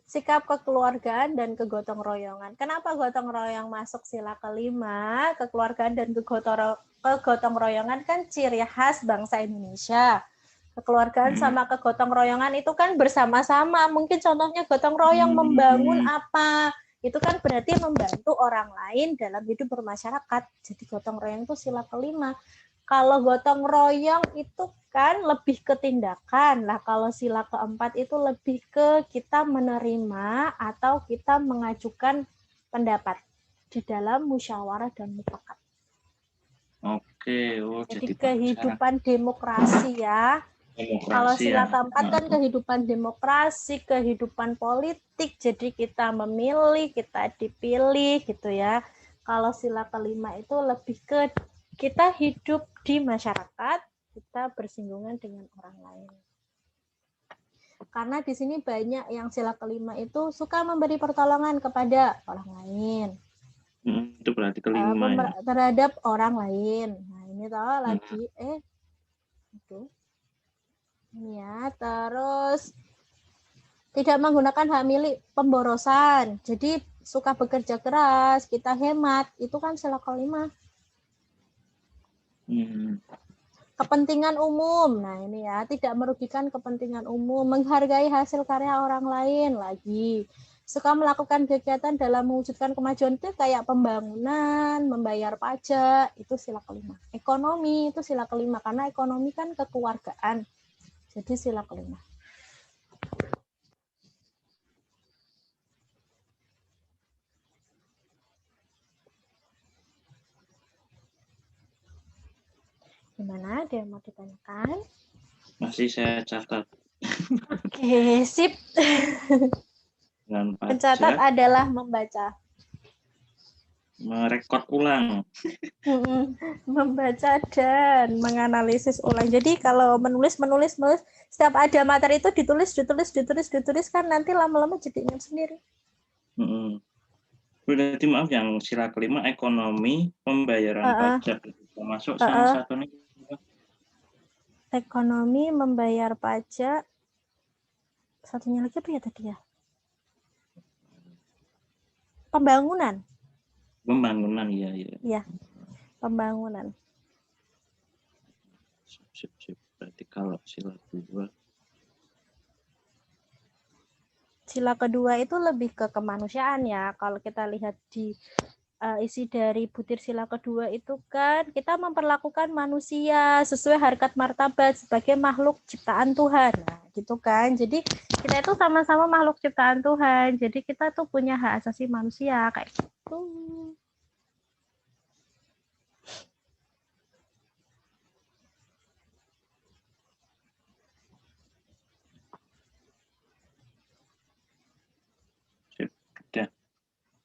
Speaker 1: Sikap kekeluargaan dan kegotong royongan. Kenapa gotong royong masuk sila kelima? Kekeluargaan dan kegotong royongan kan ciri khas bangsa Indonesia. Kekeluargaan sama kegotong royongan itu kan bersama-sama. Mungkin contohnya gotong royong membangun apa? Itu kan berarti membantu orang lain dalam hidup bermasyarakat. Jadi gotong royong itu sila kelima. Kalau gotong royong itu kan lebih ke tindakan. Lah kalau sila keempat itu lebih ke kita menerima atau kita mengajukan pendapat di dalam musyawarah dan mufakat.
Speaker 2: Oke,
Speaker 1: jadi kehidupan demokrasi ya. Kalau sila keempat kan kehidupan demokrasi, kehidupan politik. Jadi kita memilih, kita dipilih gitu ya. Kalau sila kelima itu lebih ke kita hidup di masyarakat, kita bersinggungan dengan orang lain. Karena di sini banyak yang sila kelima itu suka memberi pertolongan kepada orang lain.
Speaker 2: Itu berarti kelima ya.
Speaker 1: Terhadap orang lain. Nah, ini tahu lagi itu. Ini ya, terus tidak menggunakan hak milik pemborosan. Jadi suka bekerja keras, kita hemat. Itu kan sila kelima. Kepentingan umum. Nah, ini ya, tidak merugikan kepentingan umum, menghargai hasil karya orang lain lagi. Suka melakukan kegiatan dalam mewujudkan kemajuan itu kayak pembangunan, membayar pajak, itu sila kelima. Ekonomi itu sila kelima karena ekonomi kan kekeluargaan. Jadi sila kelima. Gimana? Ada yang mau ditanyakan?
Speaker 2: Masih saya catat.
Speaker 1: Oke, sip. Mencatat adalah membaca.
Speaker 2: Merekod ulang.
Speaker 1: Membaca dan menganalisis ulang. Jadi kalau menulis, setiap ada materi itu ditulis kan nanti lama-lama jadi ingat sendiri.
Speaker 2: Berarti maaf yang sila kelima ekonomi, pembayaran pajak termasuk sama satu nih.
Speaker 1: Ekonomi, membayar pajak. Satunya lagi apa ya tadi ya? Pembangunan.
Speaker 2: Pembangunan, iya.
Speaker 1: Iya, pembangunan.
Speaker 2: Sip. Berarti kalau sila kedua.
Speaker 1: Sila kedua itu lebih ke kemanusiaan ya. Kalau kita lihat di isi dari butir sila kedua itu kan kita memperlakukan manusia sesuai harkat martabat sebagai makhluk ciptaan Tuhan. Nah, gitu kan. Jadi kita itu sama-sama makhluk ciptaan Tuhan. Jadi kita tuh punya hak asasi manusia kayak gitu.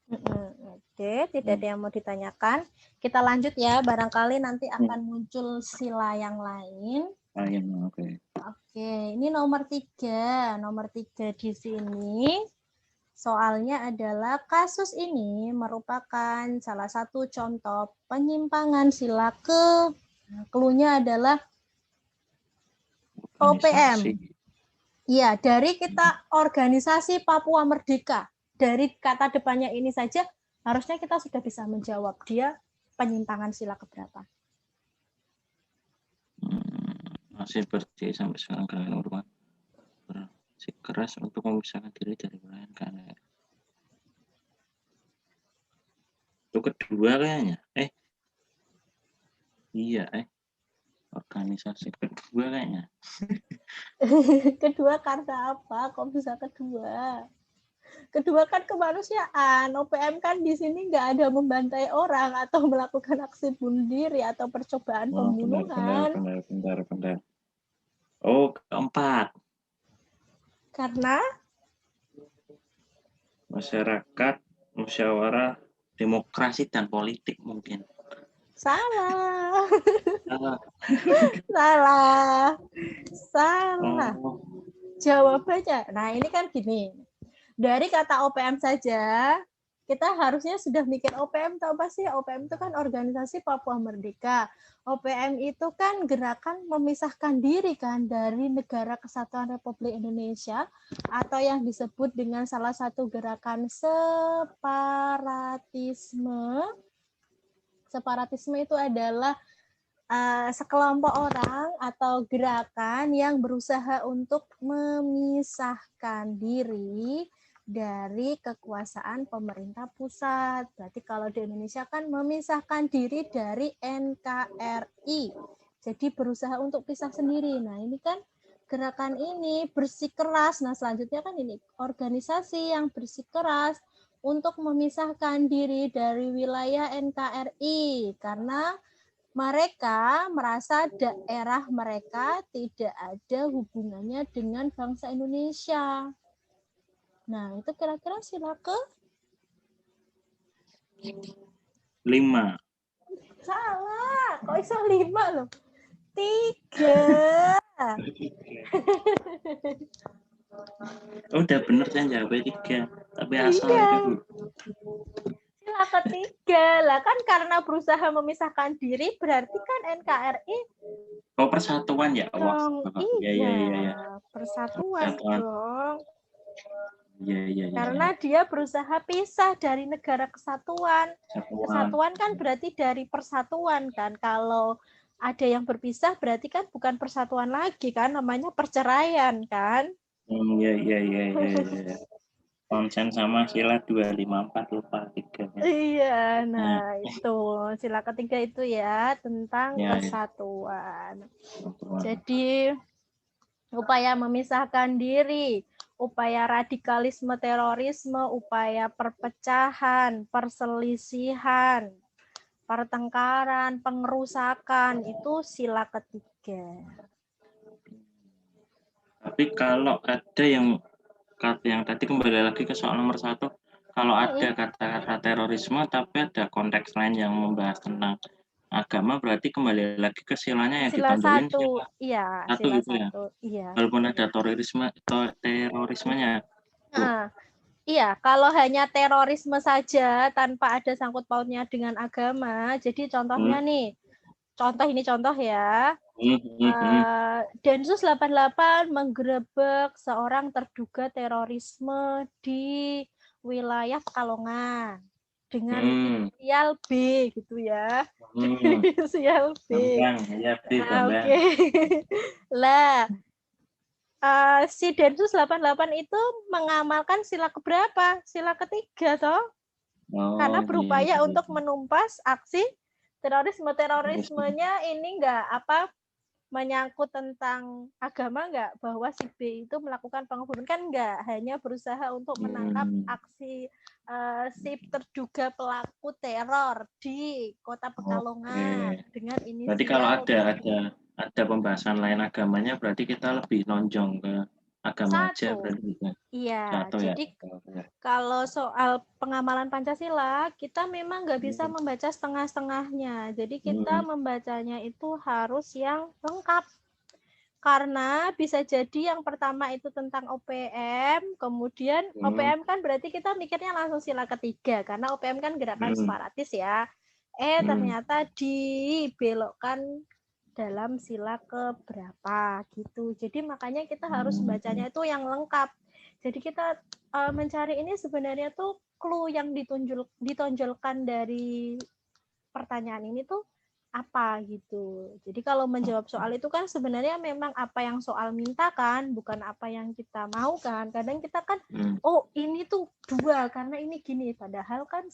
Speaker 1: Oke, tidak ada yang mau ditanyakan. Kita lanjut ya, barangkali nanti akan muncul sila yang lain.
Speaker 2: Oke.
Speaker 1: Oke, ini nomor 3. Nomor 3 di sini soalnya adalah kasus ini merupakan salah satu contoh penyimpangan sila ke. Cluenya adalah OPM. Iya, dari kita organisasi Papua Merdeka. Dari kata depannya ini saja, harusnya kita sudah bisa menjawab dia penyimpangan sila keberapa.
Speaker 2: Masih berdiri sampai sekarang kalian hormat bersikeras untuk memisahkan diri dari wilayah NKRI. Itu kedua kayaknya. Iya, organisasi kedua kayaknya.
Speaker 1: Kedua karena apa? Kok bisa kedua? Kedua kan kemanusiaan. OPM kan di sini nggak ada membantai orang atau melakukan aksi bunuh diri atau percobaan pembunuhan.
Speaker 2: Benar. Oh, keempat.
Speaker 1: Karena
Speaker 2: masyarakat, musyawarah, demokrasi dan politik mungkin.
Speaker 1: Salah. Salah. Jawabannya. Nah, ini kan gini. Dari kata OPM saja, kita harusnya sudah mikir OPM tahu apa sih? OPM itu kan organisasi Papua Merdeka. OPM itu kan gerakan memisahkan diri kan dari Negara Kesatuan Republik Indonesia atau yang disebut dengan salah satu gerakan separatisme. Separatisme itu adalah sekelompok orang atau gerakan yang berusaha untuk memisahkan diri dari kekuasaan pemerintah pusat. Berarti kalau di Indonesia kan memisahkan diri dari NKRI. Jadi berusaha untuk pisah sendiri. Nah, ini kan gerakan ini bersikeras. Nah, selanjutnya kan ini organisasi yang bersikeras untuk memisahkan diri dari wilayah NKRI karena mereka merasa daerah mereka tidak ada hubungannya dengan bangsa Indonesia. Nah, itu kira-kira sila ke
Speaker 2: 5.
Speaker 1: Salah. Kok bisa 5 loh? 3.
Speaker 2: Udah bener kan jawabnya 3. Tapi asal itu.
Speaker 1: Sila ketiga lah kan karena berusaha memisahkan diri berarti kan NKRI
Speaker 2: persatuan ya.
Speaker 1: Iya. Persatuan dong.
Speaker 2: Iya.
Speaker 1: Karena dia berusaha pisah dari negara kesatuan. Kesatuan kan berarti dari persatuan kan. Kalau ada yang berpisah berarti kan bukan persatuan lagi kan, namanya perceraian kan.
Speaker 2: Iya. Konsen sama sila 254 lupa 3.
Speaker 1: Iya, nah itu sila ketiga itu ya tentang persatuan. Jadi upaya memisahkan diri, upaya radikalisme terorisme, upaya perpecahan, perselisihan, pertengkaran, pengerusakan, itu sila ketiga.
Speaker 2: Tapi kalau ada yang tadi kembali lagi ke soal nomor 1, kalau ada kata-kata terorisme tapi ada konteks lain yang membahas tentang agama, berarti kembali lagi ke silanya yang
Speaker 1: sila
Speaker 2: ditonjolin
Speaker 1: satu. Iya,
Speaker 2: sila
Speaker 1: sila
Speaker 2: itu ya.
Speaker 1: satu. Iya.
Speaker 2: Walaupun ada terorismenya.
Speaker 1: Iya, kalau hanya terorisme saja tanpa ada sangkut pautnya dengan agama, jadi contohnya nih, contoh ya, Densus 88 menggerebek seorang terduga terorisme di wilayah Pekalongan dengan inisial B gitu ya, inisial B. Oke. Lah. Si Densus 88 itu mengamalkan sila keberapa? Sila ketiga toh. Karena berupaya untuk menumpas aksi terorismenya ini menyangkut tentang agama bahwa si B itu melakukan pengebunuhan kan hanya berusaha untuk menangkap aksi si terduga pelaku teror di Kota Pekalongan dengan inisial.
Speaker 2: Berarti kalau ada pembahasan lain agamanya berarti kita lebih nonjong ke agama aja
Speaker 1: Satu.
Speaker 2: berarti ya?
Speaker 1: Iya,
Speaker 2: Satu ya?
Speaker 1: jadi kalau soal pengamalan Pancasila, kita memang nggak bisa membaca setengah-setengahnya. Jadi kita membacanya itu harus yang lengkap. Karena bisa jadi yang pertama itu tentang OPM, kemudian OPM kan berarti kita mikirnya langsung sila ketiga, karena OPM kan gerakan separatis ya. Ternyata dibelokkan dalam sila keberapa gitu. Jadi makanya kita harus bacanya itu yang lengkap. Jadi kita mencari ini sebenarnya tuh clue yang ditonjolkan dari pertanyaan ini tuh apa gitu. Jadi kalau menjawab soal itu kan sebenarnya memang apa yang soal minta kan, bukan apa yang kita mau kan. Kadang kita kan, oh ini tuh 2 karena ini gini. Padahal kan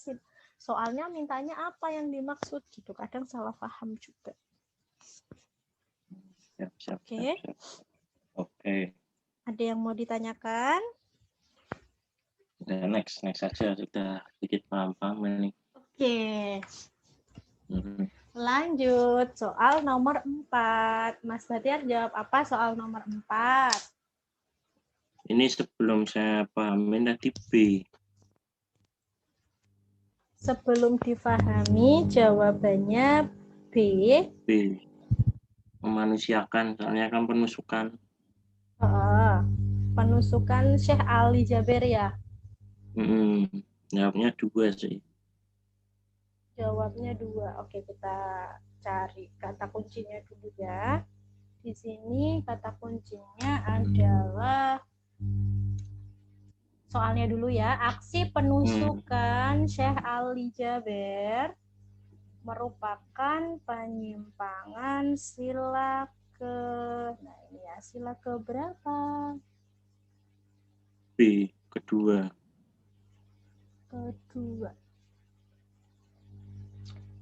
Speaker 1: soalnya mintanya apa yang dimaksud gitu. Kadang salah paham juga. Oke.
Speaker 2: Oke.
Speaker 1: Ada yang mau ditanyakan?
Speaker 2: Udah next saja, sudah sedikit paham ini.
Speaker 1: Oke. Lanjut, soal nomor 4. Mas Batiar jawab apa soal nomor 4?
Speaker 2: Ini sebelum saya pahamin tadi B.
Speaker 1: Sebelum difahami, jawabannya B.
Speaker 2: Memanusiakan, soalnya kan penusukan.
Speaker 1: Penusukan Syekh Ali Jaber ya?
Speaker 2: Jawabnya 2 sih.
Speaker 1: Jawabnya 2. Oke, kita cari kata kuncinya dulu ya. Di sini kata kuncinya adalah soalnya dulu ya. Aksi penusukan Syekh Ali Jaber merupakan penyimpangan sila sila ke berapa?
Speaker 2: B, kedua.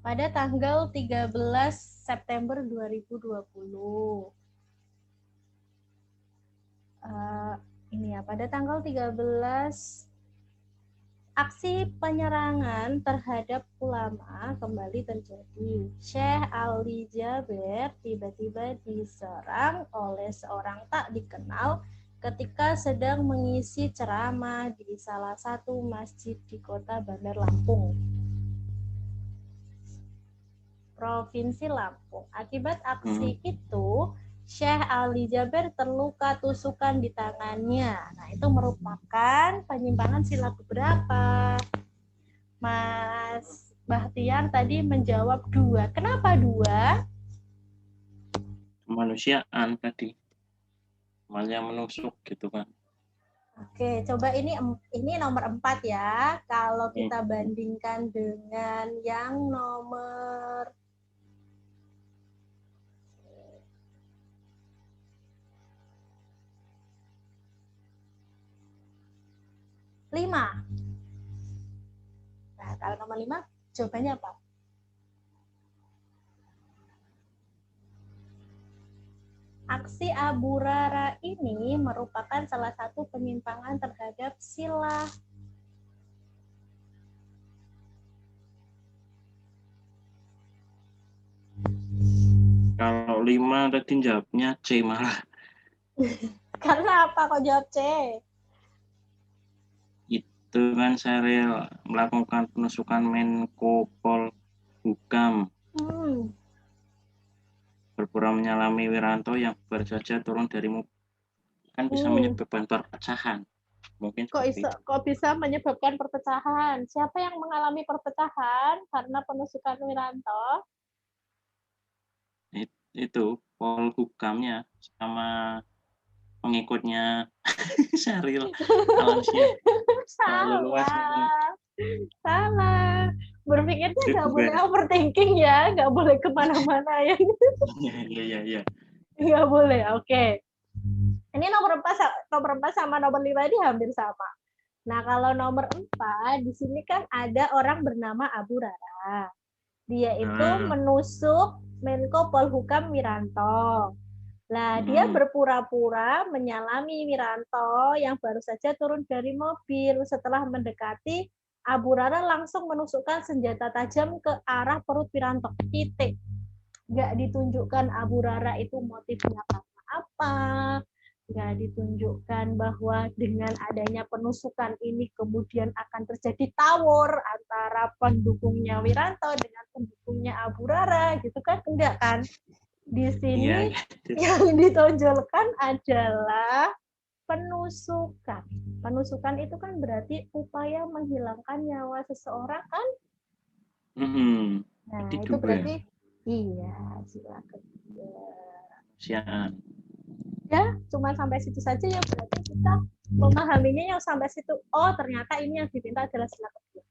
Speaker 1: Pada tanggal 13 September 2020. Pada tanggal 13 aksi penyerangan terhadap ulama kembali terjadi. Syekh Ali Jaber tiba-tiba diserang oleh seorang tak dikenal ketika sedang mengisi ceramah di salah satu masjid di kota Bandar Lampung, Provinsi Lampung. Akibat aksi itu, Syekh Ali Jaber terluka tusukan di tangannya. Nah, itu merupakan penyimpangan sila keberapa? Mas Bahtiar tadi menjawab 2. Kenapa 2?
Speaker 2: Kemanusiaan tadi. Malah menusuk gitu kan.
Speaker 1: Oke, coba ini nomor 4 ya. Kalau kita bandingkan dengan yang nomor 5. Nah, kalau nomor 5, jawabannya apa? Aksi Abu Rara ini merupakan salah satu penyimpangan terhadap sila.
Speaker 2: Kalau 5 tadi jawabnya C malah.
Speaker 1: Karena apa kok jawab C?
Speaker 2: Itu kan serial melakukan penusukan Menko Polhukam. Berpura menyalami Wiranto yang baru saja turun dari mobil. Kan bisa menyebabkan perpecahan. Mungkin
Speaker 1: kok bisa menyebabkan perpecahan? Siapa yang mengalami perpecahan karena penusukan Wiranto?
Speaker 2: Itu Polhukamnya sama pengikutnya Syahril Alamsyah.
Speaker 1: Salah. Berpikirnya nggak boleh overthinking ya, nggak boleh kemana-mana ya.
Speaker 2: Iya.
Speaker 1: Nggak boleh, oke. Ini nomor 4 sama nomor 5 ini hampir sama. Nah, kalau nomor 4, di sini kan ada orang bernama Abu Rara. Dia itu menusuk Menko Polhukam Wiranto. Nah, dia berpura-pura menyalami Wiranto yang baru saja turun dari mobil. Setelah mendekati, Abu Rara langsung menusukkan senjata tajam ke arah perut Wiranto. Titik. Nggak ditunjukkan Abu Rara itu motifnya karena apa, nggak ditunjukkan bahwa dengan adanya penusukan ini kemudian akan terjadi tawur antara pendukungnya Wiranto dengan pendukungnya Abu Rara gitu kan, enggak kan. Di sini yang ditonjolkan adalah penusukan. Penusukan itu kan berarti upaya menghilangkan nyawa seseorang kan. Nah itu berarti iya, sila kedua. Ya, cuma sampai situ saja ya, berarti kita memahaminya yang sampai situ. Oh, ternyata ini yang diminta adalah sila kedua.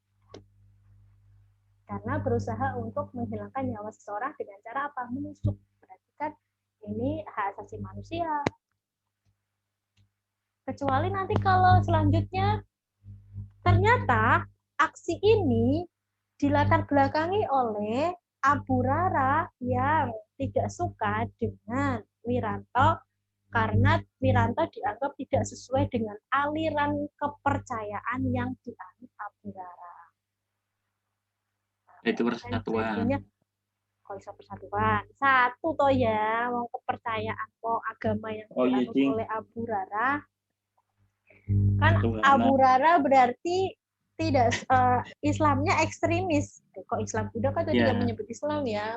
Speaker 1: Karena berusaha untuk menghilangkan nyawa seseorang dengan cara apa? Menusuk. Berarti kan ini hak asasi manusia. Kecuali nanti kalau selanjutnya ternyata aksi ini dilatar belakangi oleh Abu Rara yang tidak suka dengan Wiranto karena Wiranto dianggap tidak sesuai dengan aliran kepercayaan yang dianut Abu Rara.
Speaker 2: Nah, itu persatuan.
Speaker 1: Kalau bisa persatuan, satu toh ya, mau kepercayaan, mau agama yang dianut oleh Abu Rara. Kan Abu Rara berarti tidak Islamnya ekstremis. Kok Islam Buddha kan tidak menyebut Islam ya.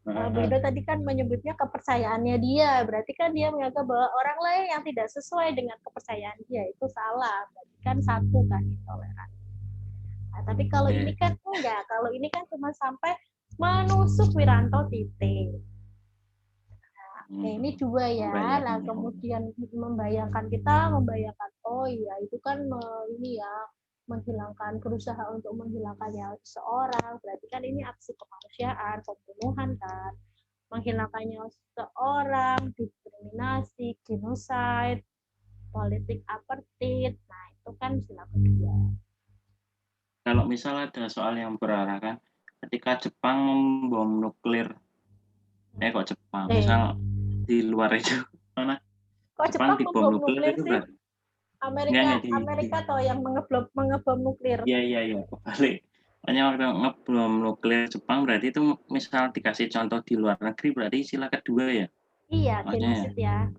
Speaker 1: Buddha tadi kan menyebutnya kepercayaannya dia. Berarti kan dia menganggap bahwa orang lain yang tidak sesuai dengan kepercayaan dia itu salah. Berarti kan satu kan intoleran. Nah, tapi kalau ini kan enggak. Kalau ini kan cuma sampai menusuk Wiranto titik. Nah, ini dua ya. Nah, kemudian membayangkan oh iya itu kan ini ya berusaha untuk menghilangkan nyawa seseorang. Berarti kan ini aksi kemanusiaan, pembunuhan kan. Menghilangkan nyawa seseorang, diskriminasi, genocide, politik apartheid. Nah, itu kan sila kedua.
Speaker 2: Kalau misalnya ada soal yang berarah kan, ketika Jepang membom nuklir, kok Jepang, misal di luar itu mana?
Speaker 1: Kok Jepang membom nuklir
Speaker 2: itu
Speaker 1: sih? Amerika atau yang mengebom nuklir.
Speaker 2: Iya, kebalik. Hanya waktu ngebom nuklir Jepang berarti itu misal dikasih contoh di luar negeri berarti sila kedua ya?
Speaker 1: Iya, genosid ya.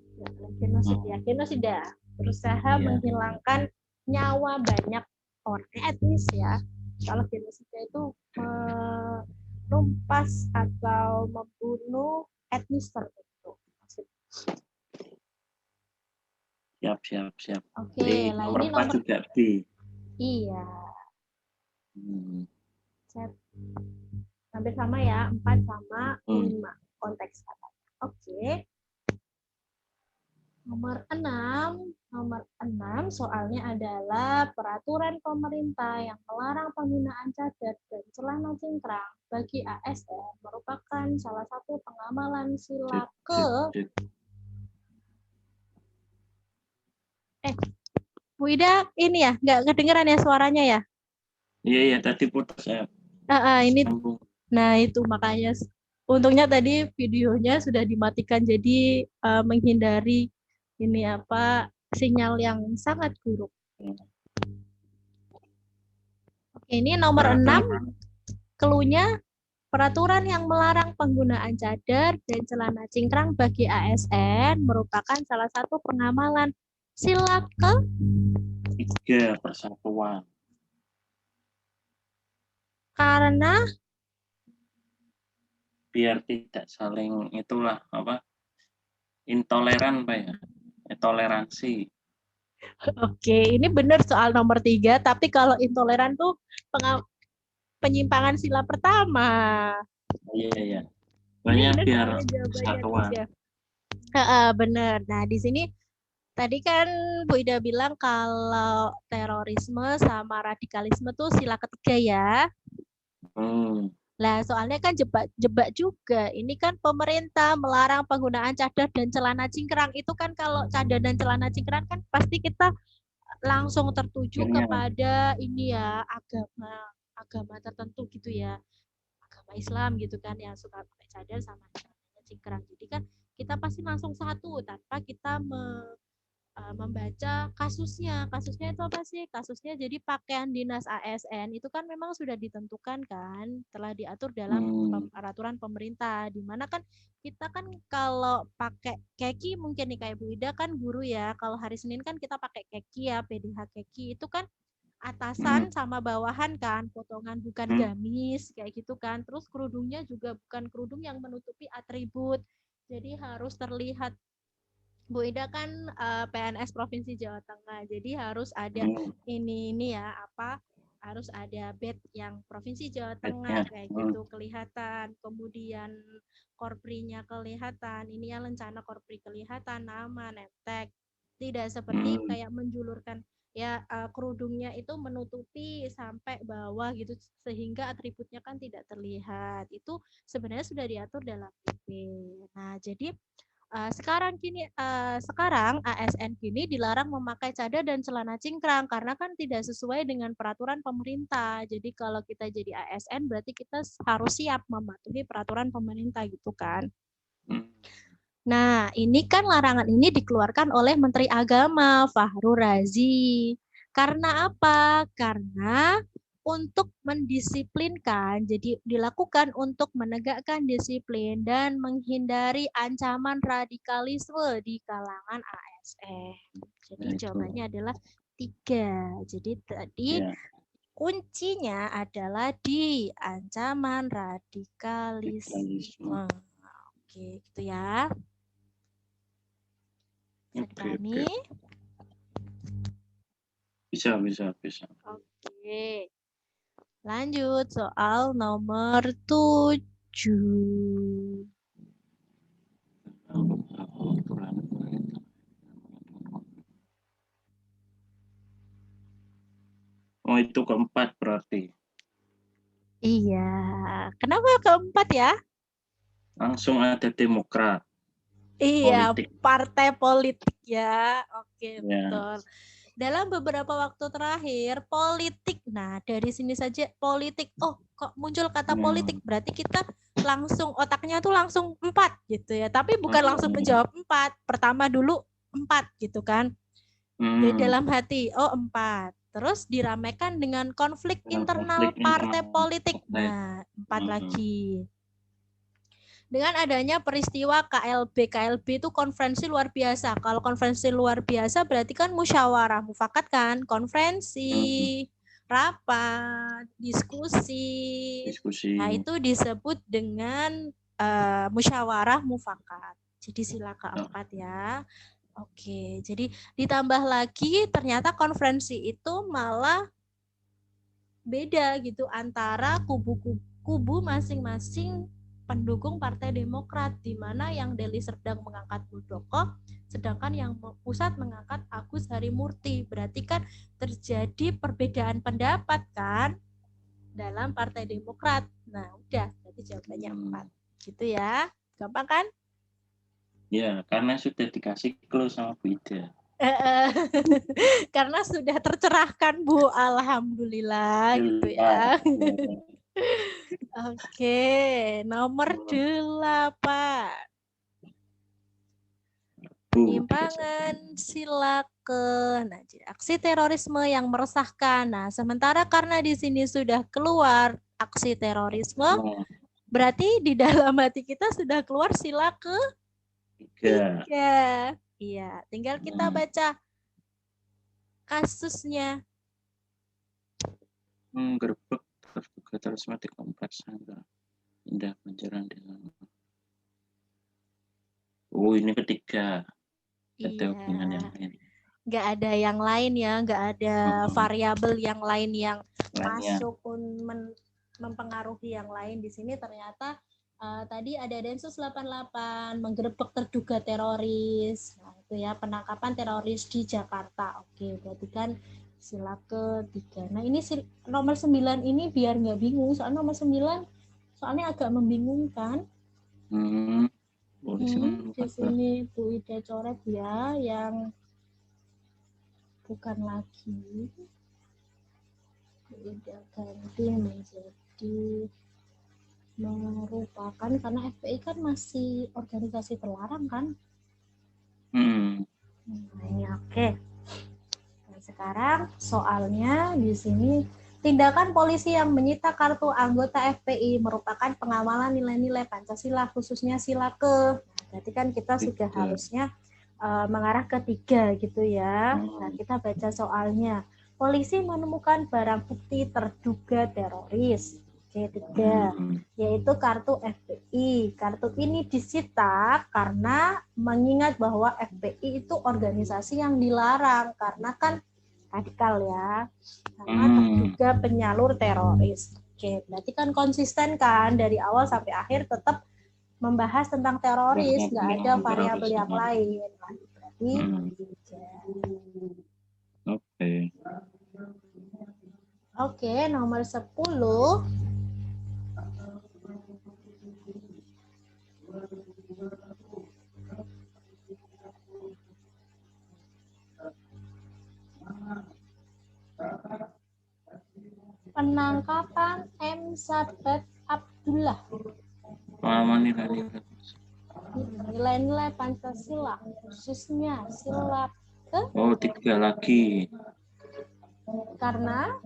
Speaker 1: Genosida. Berusaha menghilangkan nyawa banyak orang etnis ya. Kalau genosida itu menumpas atau membunuh etnis tertentu.
Speaker 2: Siap.
Speaker 1: Oke,
Speaker 2: nomor 4 juga B.
Speaker 1: Iya. Hampir sama ya, 4 sama 5 konteks katanya. Oke. Nomor 6 soalnya adalah peraturan pemerintah yang melarang penggunaan cadar dan celana cingkrang bagi ASN merupakan salah satu pengamalan sila ke Bu Ida ini ya, nggak kedengeran ya suaranya ya?
Speaker 2: Iya, tadi putus ya.
Speaker 1: Ini, nah itu makanya untungnya tadi videonya sudah dimatikan jadi menghindari ini sinyal yang sangat buruk. Oke, ini nomor 6 cluenya peraturan yang melarang penggunaan cadar dan celana cingkrang bagi ASN merupakan salah satu pengamalan sila
Speaker 2: ke-3 persatuan.
Speaker 1: Karena
Speaker 2: biar tidak saling intoleran Pak ya, toleransi.
Speaker 1: Oke, ini benar soal nomor 3, tapi kalau intoleran tuh penyimpangan sila pertama.
Speaker 2: Iya. Banyak biar persatuan.
Speaker 1: Benar. Nah, di sini tadi kan Bu Ida bilang kalau terorisme sama radikalisme tuh sila ketiga ya. Nah, soalnya kan jebak juga. Ini kan pemerintah melarang penggunaan cadar dan celana cingkrang. Itu kan kalau cadar dan celana cingkrang kan pasti kita langsung tertuju kepada ini ya, agama tertentu gitu ya. Agama Islam gitu kan yang suka pakai cadar sama celananya cingkrang. Jadi kan kita pasti langsung satu tanpa kita membaca kasusnya. Kasusnya itu apa sih? Kasusnya jadi pakaian dinas ASN itu kan memang sudah ditentukan kan, telah diatur dalam peraturan pemerintah. Di mana kan kita kan kalau pakai keki mungkin nih kayak Bu Ida kan guru ya. Kalau hari Senin kan kita pakai keki ya, PDH keki itu kan atasan sama bawahan kan, potongan bukan gamis kayak gitu kan. Terus kerudungnya juga bukan kerudung yang menutupi atribut. Jadi harus terlihat. Bu Ida kan PNS Provinsi Jawa Tengah, jadi harus ada ini ya apa? Harus ada badge yang Provinsi Jawa Tengah kayak gitu kelihatan. Kemudian korprinya kelihatan. Ini ya lencana korpri kelihatan, nama, netek. Tidak seperti kayak menjulurkan ya kerudungnya itu menutupi sampai bawah gitu sehingga atributnya kan tidak terlihat. Itu sebenarnya sudah diatur dalam PP. Nah, jadi sekarang ASN kini dilarang memakai cadar dan celana cingkrang karena kan tidak sesuai dengan peraturan pemerintah. Jadi kalau kita jadi ASN berarti kita harus siap mematuhi peraturan pemerintah gitu kan. Nah, ini kan larangan ini dikeluarkan oleh Menteri Agama Fahru Razi. Karena apa? Karena untuk mendisiplinkan, jadi dilakukan untuk menegakkan disiplin dan menghindari ancaman radikalisme di kalangan ASN. Jadi jawabannya adalah 3. Jadi tadi kuncinya adalah di ancaman radikalisme. Oke, gitu ya. Bisa dipahami?
Speaker 2: Bisa.
Speaker 1: Oke. Lanjut soal nomor 7.
Speaker 2: Oh, itu keempat berarti.
Speaker 1: Iya. Kenapa keempat ya?
Speaker 2: Langsung ada Demokrat.
Speaker 1: Iya,
Speaker 2: Politik.
Speaker 1: partai politik ya. Oke,
Speaker 2: Ya.
Speaker 1: betul. Dalam beberapa waktu terakhir, politik. Nah, dari sini saja politik. Oh, kok muncul kata politik? Berarti kita langsung otaknya tuh langsung 4 gitu ya. Tapi bukan langsung menjawab 4. Pertama dulu 4 gitu kan. Jadi dalam hati, oh 4. Terus diramaikan dengan konflik internal partai politik. Nah, 4 lagi. Dengan adanya peristiwa KLB itu konferensi luar biasa. Kalau konferensi luar biasa berarti kan musyawarah mufakat kan, konferensi, rapat, diskusi. Nah, itu disebut dengan musyawarah mufakat. Jadi sila keempat ya. Oke, jadi ditambah lagi ternyata konferensi itu malah beda gitu antara kubu masing-masing pendukung Partai Demokrat, di mana yang Deli Serdang mengangkat Muldoko, sedangkan yang pusat mengangkat Agus Harimurti. Berarti kan terjadi perbedaan pendapat kan dalam Partai Demokrat. Nah, udah, berarti jawabannya 4. Gitu ya. Gampang kan?
Speaker 2: Ya, karena sudah dikasih clue sama Bu Ida.
Speaker 1: Karena sudah tercerahkan Bu, alhamdulillah gitu ya. Oke, nomor 8. Penyimpangan silakan. Nah, aksi terorisme yang meresahkan. Nah, sementara karena di sini sudah keluar aksi terorisme, berarti di dalam hati kita sudah keluar sila ke-3. Iya, tinggal kita baca kasusnya.
Speaker 2: Menggerbek terduga terorisme di kompleks Indah Pancoran dengan. Oh, ini ketiga. Ada hubungan yang lain.
Speaker 1: Nggak ada yang lain ya, nggak ada variabel yang lain yang masuk mempengaruhi yang lain. Di sini ternyata tadi ada Densus 88 menggerebek terduga teroris. Nah, itu ya penangkapan teroris di Jakarta. Oke, berarti kan sila ke-3. Nah, ini nomor 9 ini biar nggak bingung, soalnya nomor 9 soalnya agak membingungkan. Di sini Bu Ida coret ya, yang bukan lagi udah ganti menjadi merupakan, karena FPI kan masih organisasi terlarang kan. Nah, ini oke. Nah, sekarang soalnya di sini tindakan polisi yang menyita kartu anggota FPI merupakan pengamalan nilai-nilai Pancasila khususnya sila ke. Berarti kan kita sudah harusnya mengarah ke 3 gitu ya. Nah, kita baca soalnya. Polisi menemukan barang bukti terduga teroris. Oke, 3. Yaitu kartu FPI. Kartu ini disita karena mengingat bahwa FPI itu organisasi yang dilarang karena kan radikal ya, karena terduga penyalur teroris. Oke, berarti kan konsisten kan dari awal sampai akhir tetap membahas tentang teroris, nggak ada variabel yang lain. Berarti Oke, nomor 10. Penangkapan M. Sabat Abdullah. Nilai-nilai Pancasila, khususnya sila ke.
Speaker 2: 3 lagi.
Speaker 1: Karena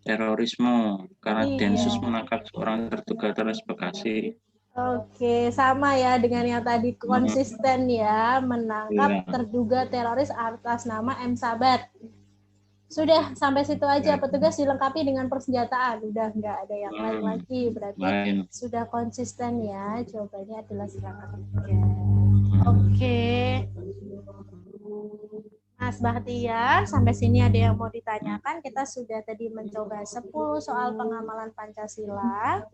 Speaker 2: terorisme, karena Densus menangkap seorang terduga teroris Bekasi.
Speaker 1: Oke, sama ya dengan yang tadi, konsisten ya, menangkap terduga teroris atas nama M. Sabat. Sudah, sampai situ aja. Petugas dilengkapi dengan persenjataan. Udah nggak ada yang lain lagi. Berarti sudah konsisten ya. Jawabannya adalah sila ketiga. Oke. Mas Bahtiar, sampai sini ada yang mau ditanyakan? Kita sudah tadi mencoba 10 soal pengamalan Pancasila.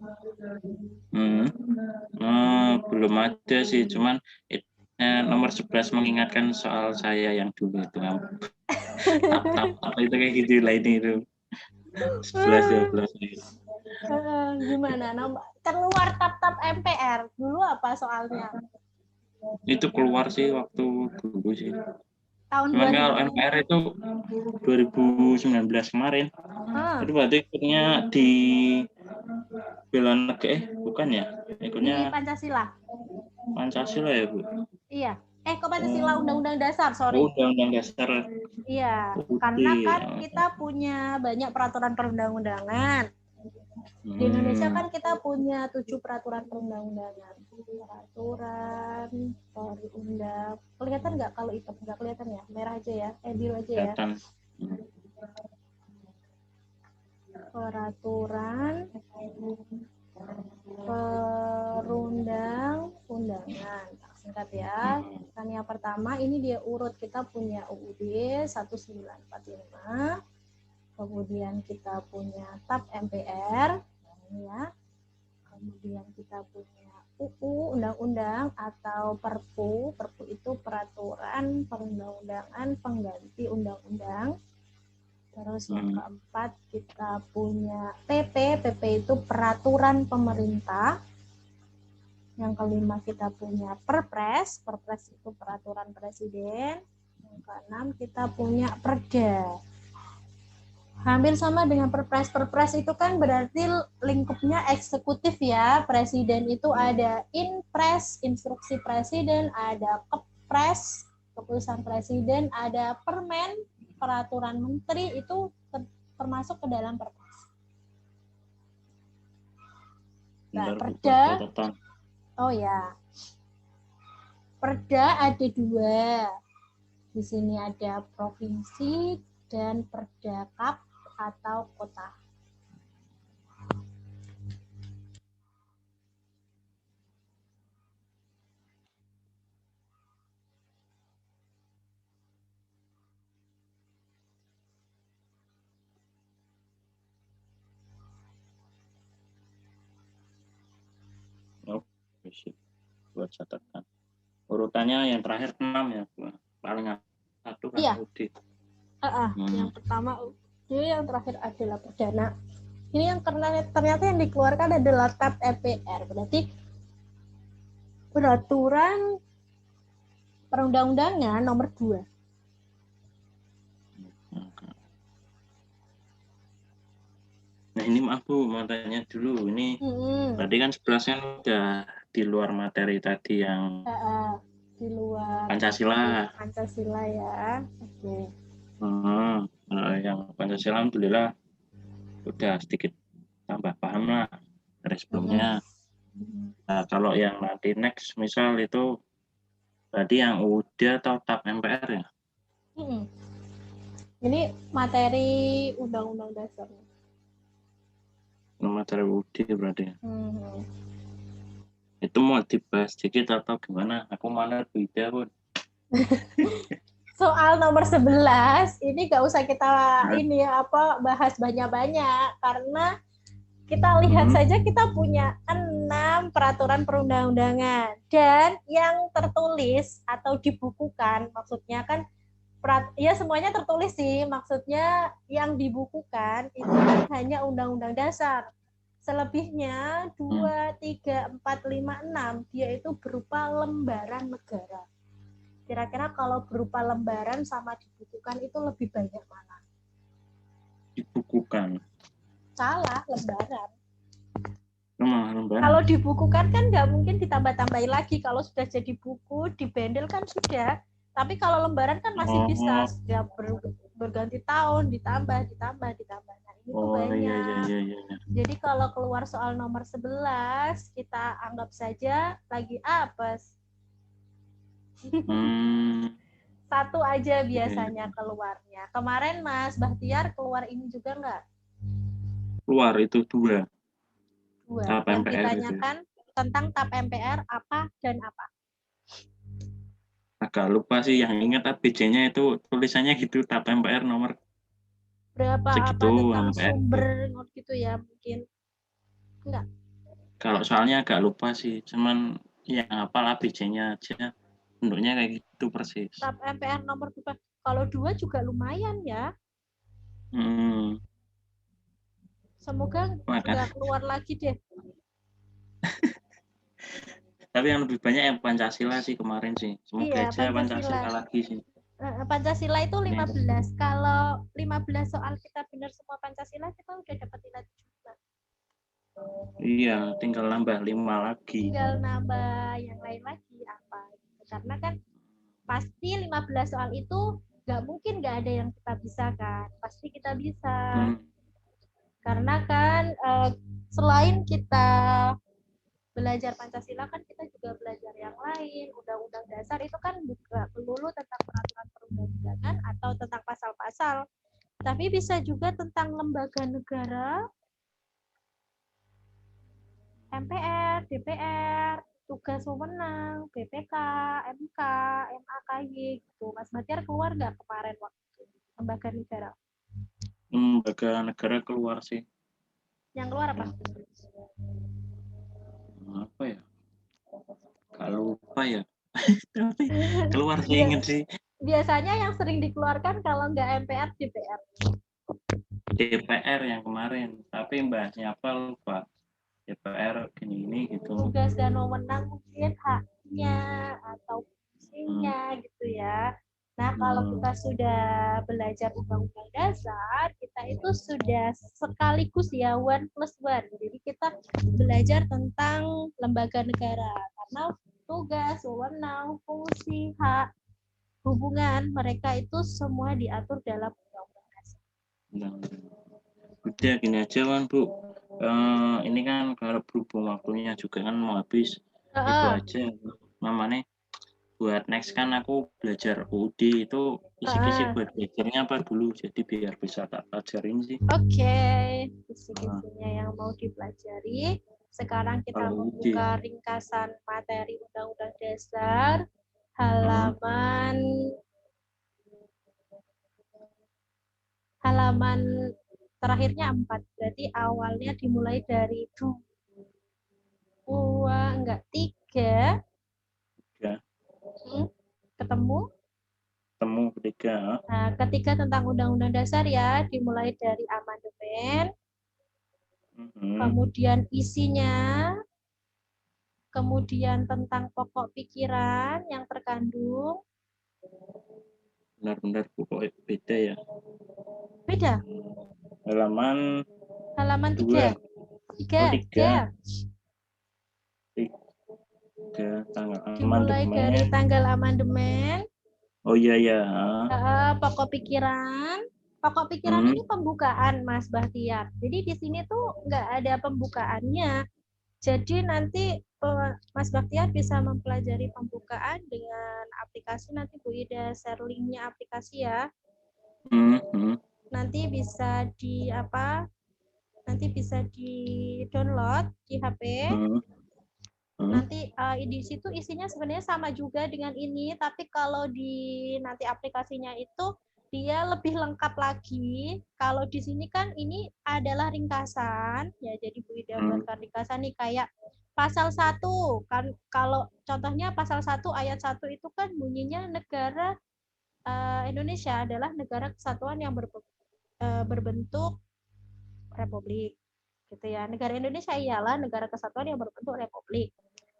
Speaker 2: Belum ada sih, cuman nomor 11 mengingatkan soal saya yang dulu itu. Apa itu kayak gitu lah ini itu. 11 12.
Speaker 1: Gimana? Keluar tap-tap MPR. Dulu apa soalnya?
Speaker 2: Itu keluar sih waktu dulu sih.
Speaker 1: Tahun
Speaker 2: cuman kalau MPR itu 2019 kemarin. Itu berarti ikutnya di bela negara, bukan ya? Ikutnya
Speaker 1: di Pancasila.
Speaker 2: Pancasila ya, Bu?
Speaker 1: Iya. Kok Pancasila Undang-Undang Dasar, sorry.
Speaker 2: Undang-Undang Dasar.
Speaker 1: Iya, karena kan kita punya banyak peraturan perundang-undangan. Di Indonesia kan kita punya 7 peraturan perundang-undangan. Peraturan perundang. Kelihatan nggak kalau hitam? Nggak kelihatan ya? Merah aja ya? Biru aja ya? Peraturan perundang-undangan. Singkat ya. Kan yang pertama ini dia urut, kita punya UUD 1945. Kemudian kita punya TAP MPR ya. Kemudian kita punya UU undang-undang atau Perpu. Perpu itu peraturan perundang-undangan pengganti undang-undang. Terus yang keempat kita punya PP. PP itu peraturan pemerintah. Yang kelima kita punya Perpres. Perpres itu peraturan presiden. Yang keenam kita punya Perda. Hampir sama dengan Perpres. Perpres itu kan berarti lingkupnya eksekutif ya. Presiden itu ada Inpres, instruksi presiden, ada Kepres, keputusan presiden, ada Permen, peraturan menteri, itu termasuk ke dalam Perpres. Nah, Perda. Oh ya. Perda ada 2. Di sini ada provinsi dan Perda Kap atau kota.
Speaker 2: Buat catatan. Urutannya yang terakhir 6 ya, paling 1 kan UUD.
Speaker 1: Yang pertama UUD, yang terakhir adalah perdana. Ini yang ternyata yang dikeluarkan adalah TAP MPR. Berarti peraturan perundang-undangan nomor 2.
Speaker 2: Nah ini maaf Bu, mau tanya dulu. Ini berarti kan 11 kan udah di luar materi tadi yang
Speaker 1: di luar
Speaker 2: Pancasila.
Speaker 1: Pancasila ya. Oke.
Speaker 2: Yang Pancasila alhamdulillah udah sedikit tambah paham lah dari sebelumnya. Nah, kalau yang nanti next misal itu berarti yang UUD atau TAP MPR ya?
Speaker 1: Ini materi Undang-Undang Dasar.
Speaker 2: Materi UUD berarti. Itu mau dibahas sedikit atau gimana? Aku malah beda pun.
Speaker 1: Soal nomor 11 ini gak usah kita bahas banyak-banyak karena kita lihat saja kita punya 6 peraturan perundang-undangan dan yang tertulis atau dibukukan maksudnya kan ya semuanya tertulis sih, maksudnya yang dibukukan itu kan hanya Undang-Undang Dasar. Selebihnya 2, 3, 4, 5, 6 dia itu berupa lembaran negara. Kira-kira kalau berupa lembaran sama dibukukan itu lebih banyak mana?
Speaker 2: Dibukukan.
Speaker 1: Salah, lembaran.
Speaker 2: Lembaran.
Speaker 1: Kalau dibukukan kan nggak mungkin ditambah-tambahin lagi. Kalau sudah jadi buku, dibendel kan sudah. Tapi kalau lembaran kan masih bisa setiap berganti tahun ditambah. Nah, ini tuh banyak.
Speaker 2: Iya.
Speaker 1: Jadi kalau keluar soal nomor 11, kita anggap saja lagi apes. Satu aja biasanya keluarnya. Kemarin Mas Bahtiar keluar ini juga nggak?
Speaker 2: Keluar itu 2.
Speaker 1: TAP yang MPR ditanyakan itu. Tentang TAP MPR apa dan apa?
Speaker 2: Agak lupa sih, yang ingat ABJ-nya itu tulisannya gitu, TAP MPR nomor
Speaker 1: berapa
Speaker 2: segitu,
Speaker 1: apa tentang sumber gitu ya mungkin. Enggak.
Speaker 2: Kalau soalnya agak lupa sih, cuman yang hafal ABJ-nya aja bentuknya kayak gitu persis.
Speaker 1: TAP MPR nomor berapa? Kalau 2 juga lumayan ya. Semoga nggak keluar lagi deh.
Speaker 2: Tapi yang lebih banyak yang Pancasila sih kemarin sih. Semoga aja Pancasila lagi sih.
Speaker 1: Pancasila itu 15. Kalau 15 soal kita benar semua Pancasila, kita udah dapat nilai 17.
Speaker 2: Iya, tinggal nambah 5 lagi.
Speaker 1: Tinggal nambah yang lain lagi apa gitu. Karena kan pasti 15 soal itu nggak mungkin nggak ada yang kita bisa kan. Pasti kita bisa. Karena kan selain kita belajar Pancasila kan kita juga belajar yang lain. Undang-undang dasar itu kan juga melulu tentang peraturan perundang-undangan atau tentang pasal-pasal. Tapi bisa juga tentang lembaga negara, MPR, DPR, tugas wewenang, BPK, MK, MAKY gitu. Mas Bahtiar keluar nggak kemarin waktu lembaga negara?
Speaker 2: Lembaga negara keluar sih.
Speaker 1: Yang keluar apa?
Speaker 2: Apa ya? Gak lupa ya. Tapi keluar sih, inget sih.
Speaker 1: Biasanya yang sering dikeluarkan kalau nggak MPR, DPR.
Speaker 2: DPR yang kemarin, tapi bahasnya apa lupa. DPR gini gitu.
Speaker 1: Tugas dan wewenang mungkin haknya atau fungsinya gitu ya. Nah, kalau kita sudah belajar undang-undang dasar, kita itu sudah sekaligus ya 1+1. Jadi kita belajar tentang lembaga negara karena tugas, wewenang, fungsi, hak, hubungan mereka itu semua diatur dalam undang-undang dasar.
Speaker 2: Udah gini aja kan Bu. Ini kan kalau berhubung waktunya juga kan mau habis. Itu aja namanya. Buat next kan aku belajar UUD itu kisi-kisi buat belajarnya apa dulu, jadi biar bisa tak pelajarin sih.
Speaker 1: Oke, kisi-kisinya yang mau dipelajari. Sekarang kita membuka ringkasan materi Undang-Undang Dasar halaman terakhirnya 4. Berarti awalnya dimulai dari 3. Ketemu?
Speaker 2: Ketiga.
Speaker 1: Nah, ketiga tentang Undang-Undang Dasar ya, dimulai dari amandemen, kemudian isinya, kemudian tentang pokok pikiran yang terkandung.
Speaker 2: Benar-benar pokoknya beda ya.
Speaker 1: Beda?
Speaker 2: Halaman
Speaker 1: 3. 3.
Speaker 2: Ke tanggal
Speaker 1: Dimulai dari
Speaker 2: amandemen.
Speaker 1: tanggal amandemen.
Speaker 2: Oh iya ya.
Speaker 1: Pokok pikiran. Pokok pikiran ini pembukaan, Mas Bahtiar. Jadi di sini tuh nggak ada pembukaannya. Jadi nanti Mas Bahtiar bisa mempelajari pembukaan dengan aplikasi. Nanti Bu Ida share linknya aplikasi ya. Nanti bisa di apa? Nanti bisa di download di HP. Nanti di situ isinya sebenarnya sama juga dengan ini, tapi kalau di nanti aplikasinya itu dia lebih lengkap lagi. Kalau di sini kan ini adalah ringkasan, ya jadi Bu Ida buatkan ringkasan nih kayak pasal 1 kan, kalau contohnya pasal 1 ayat 1 itu kan bunyinya negara Indonesia adalah negara kesatuan yang berbentuk republik gitu ya. Negara Indonesia ialah negara kesatuan yang berbentuk republik.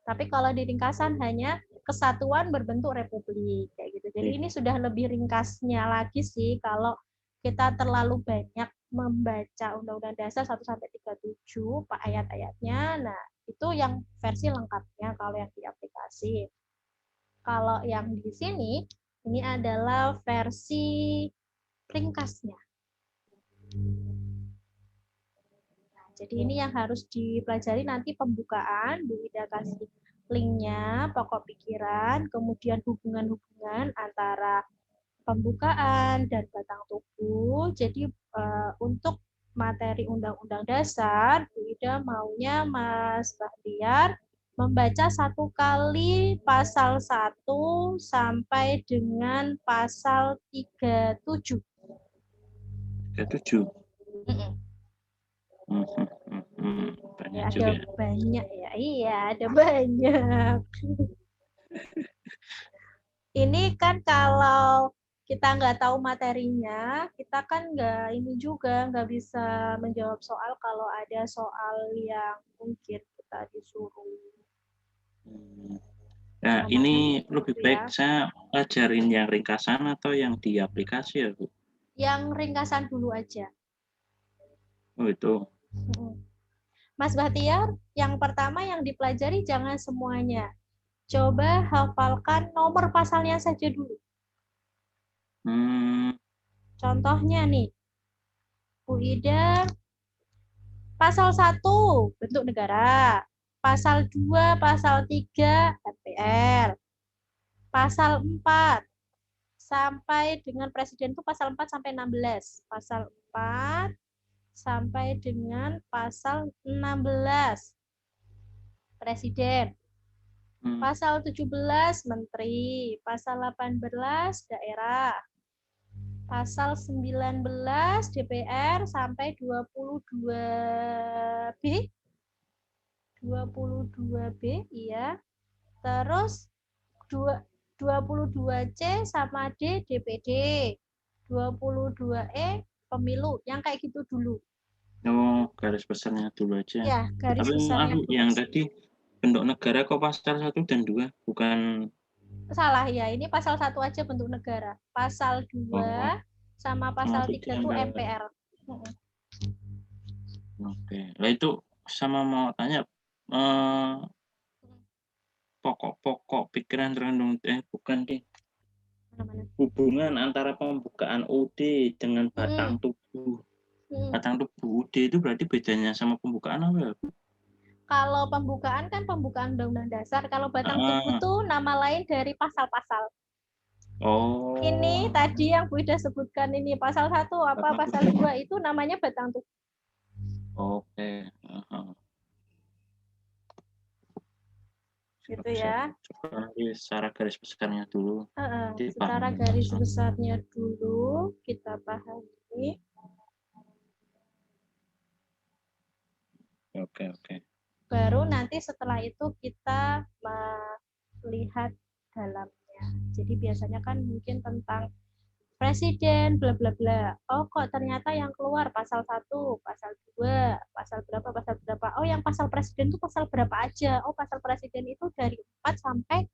Speaker 1: Tapi kalau di ringkasan hanya kesatuan berbentuk republik kayak gitu. Jadi ini sudah lebih ringkasnya lagi sih kalau kita terlalu banyak membaca Undang-Undang Dasar 1 sampai 37 ayat-ayatnya. Nah, itu yang versi lengkapnya kalau yang di aplikasi. Kalau yang di sini ini adalah versi ringkasnya. Jadi ini yang harus dipelajari nanti pembukaan, Bu Ida kasih linknya, pokok pikiran, kemudian hubungan-hubungan antara pembukaan dan batang tubuh. Jadi untuk materi Undang-Undang Dasar, Bu Ida maunya Mas Bahtiar membaca 1 kali pasal 1 sampai dengan pasal 37.
Speaker 2: 37. Banyak
Speaker 1: Ya,
Speaker 2: juga.
Speaker 1: ada banyak ya. Iya, ada banyak. Ini kan kalau kita nggak tahu materinya, kita kan nggak bisa menjawab soal kalau ada soal yang mungkin kita disuruh.
Speaker 2: Nah, ini lebih baik saya ajarin yang ringkasan atau yang di aplikasi ya, Bu?
Speaker 1: Yang ringkasan dulu aja.
Speaker 2: Oh, itu.
Speaker 1: Mas Bahtiar, yang pertama yang dipelajari jangan semuanya. Coba hafalkan nomor pasalnya saja dulu. Contohnya nih, Bu Ida, pasal 1, bentuk negara. Pasal 2, pasal 3, MPR. Pasal 4, sampai dengan presiden itu pasal 4 sampai 16. Pasal 4 sampai dengan pasal 16, presiden. Pasal 17, menteri. Pasal 18, daerah. Pasal 19 DPR sampai 22B. 22B, iya. Terus 22C sama D DPD. 22E pemilu. Yang kayak gitu dulu.
Speaker 2: Oh, garis besarnya dulu aja.
Speaker 1: Ya, garis
Speaker 2: tapi
Speaker 1: besarnya dulu.
Speaker 2: Yang tadi bentuk negara kok pasal 1 dan 2, bukan
Speaker 1: salah ya, ini pasal 1 aja bentuk negara. Pasal 2 sama pasal 3 itu MPR.
Speaker 2: Oke. Nah itu sama mau tanya pokok-pokok pikiran terkandung bukan deh. Hubungan antara pembukaan UD dengan batang tubuh. Batang tubuh UD itu berarti bedanya sama pembukaan apa ya?
Speaker 1: Kalau pembukaan kan pembukaan Undang-Undang Dasar. Kalau batang tubuh itu nama lain dari pasal-pasal.
Speaker 2: Oh.
Speaker 1: Ini tadi yang Bu Ida sebutkan ini pasal 1 apa pasal 2 itu namanya batang tubuh.
Speaker 2: Oke.
Speaker 1: Gitu ya.
Speaker 2: Coba nanti secara garis besarnya dulu.
Speaker 1: Secara garis besarnya dulu kita pahami.
Speaker 2: Oke.
Speaker 1: Baru nanti setelah itu kita melihat dalamnya. Jadi biasanya kan mungkin tentang presiden, bla bla bla. Oh kok ternyata yang keluar pasal 1, pasal 2, pasal berapa. Oh yang pasal presiden itu pasal berapa aja. Oh pasal presiden itu dari 4 sampai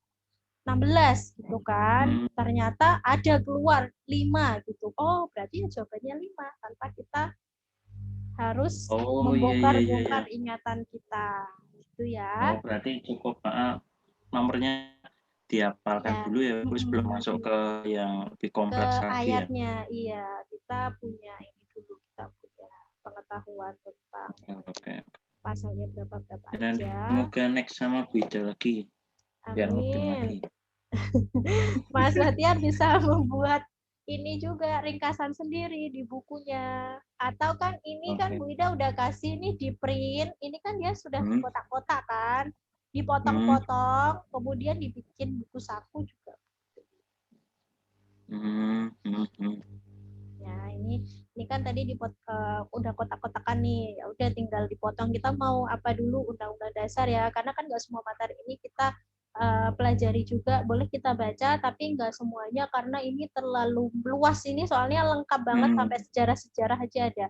Speaker 1: 16 gitu kan. Ternyata ada keluar 5 gitu. Oh berarti jawabannya 5 tanpa kita harus membongkar-bongkar ingatan kita gitu ya.
Speaker 2: Oh berarti cukup nomornya dihafalkan
Speaker 1: Ya,
Speaker 2: dulu ya, Bu, sebelum masuk ke yang lebih
Speaker 1: ke
Speaker 2: kompleks lagi ya?
Speaker 1: ayatnya. Iya, kita punya ini dulu, kita punya pengetahuan tentang
Speaker 2: Oke.
Speaker 1: pasalnya berapa
Speaker 2: Dan
Speaker 1: aja.
Speaker 2: semoga next sama Bu Ida lagi, biar ngebim lagi.
Speaker 1: Amin. Mas Bahtiar bisa membuat ini juga ringkasan sendiri di bukunya. Atau kan ini kan Bu Ida udah kasih nih di print, ini kan dia sudah kotak-kotak kan, dipotong-potong, kemudian dibikin buku saku juga. Ya, ini kan tadi udah kotak-kotakan nih. Ya udah tinggal dipotong. Kita mau apa dulu undang-undang dasar ya, karena kan nggak semua materi ini kita pelajari juga. Boleh kita baca, tapi nggak semuanya karena ini terlalu luas ini. Soalnya lengkap banget sampai sejarah-sejarah aja ada.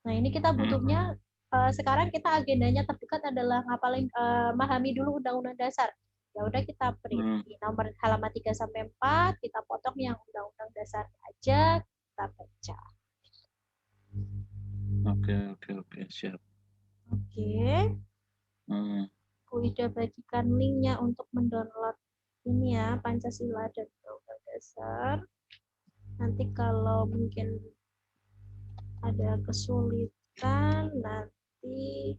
Speaker 1: Nah, ini kita butuhnya sekarang kita agendanya terdekat adalah ngapalin memahami dulu undang-undang dasar. Ya udah kita print di nomor halaman 3 sampai 4, kita potong yang undang-undang dasar aja, kita baca.
Speaker 2: Oke, siap.
Speaker 1: Oke. Aku udah bagikan linknya untuk mendownload ini ya, Pancasila dan Undang-Undang Dasar. Nanti kalau mungkin ada kesulitan, nanti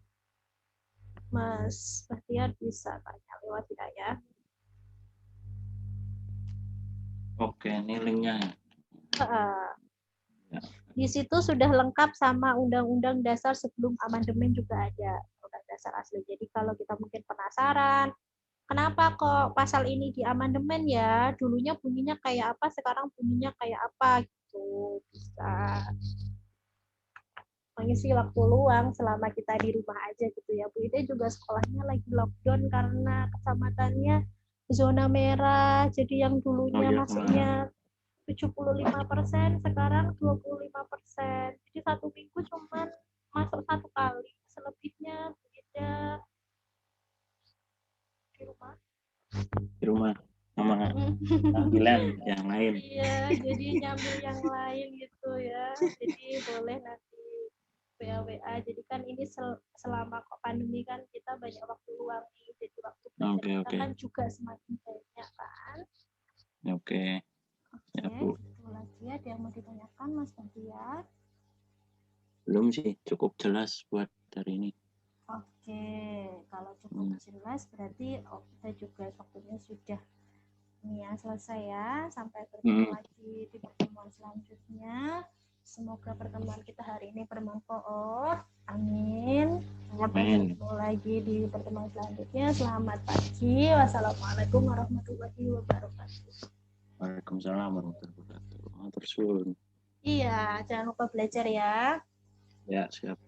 Speaker 1: Mas Bahtiar bisa tanya lewat saya.
Speaker 2: Oke, ini linknya.
Speaker 1: Di situ sudah lengkap sama Undang-Undang Dasar sebelum amandemen juga ada Undang Dasar asli. Jadi kalau kita mungkin penasaran, kenapa kok pasal ini di amandemen ya? Dulunya bunyinya kayak apa, sekarang bunyinya kayak apa gitu. Bisa mengisi waktu luang selama kita di rumah aja gitu ya. Bu Ida juga sekolahnya lagi lockdown karena kecamatannya zona merah. Jadi yang dulunya masuknya 75%, sekarang 25%. Jadi 1 minggu cuman masuk 1 kali. Selebihnya beda di rumah.
Speaker 2: Di rumah sama tampilan yang lain.
Speaker 1: Iya, jadi nyambil yang lain gitu ya. Jadi boleh nanti WA. Jadi kan ini selama pandemi kan kita banyak waktu luang nih. Jadi waktu belajar kita kan juga semakin banyak kan.
Speaker 2: Oke. Ya, Bu.
Speaker 1: Itu lagi ada yang mau ditanyakan Mas Bahtiar?
Speaker 2: Belum sih, cukup jelas buat hari ini.
Speaker 1: Oke, kalau cukup jelas berarti kita juga waktunya sudah ini ya selesai ya. Sampai bertemu lagi di pertemuan selanjutnya. Semoga pertemuan kita hari ini bermanfaat. Amin. Sampai bertemu lagi di pertemuan selanjutnya. Selamat pagi. Wassalamualaikum warahmatullahi wabarakatuh.
Speaker 2: Waalaikumsalam warahmatullahi wabarakatuh. Terus.
Speaker 1: Iya, jangan lupa belajar ya.
Speaker 2: Ya, siap.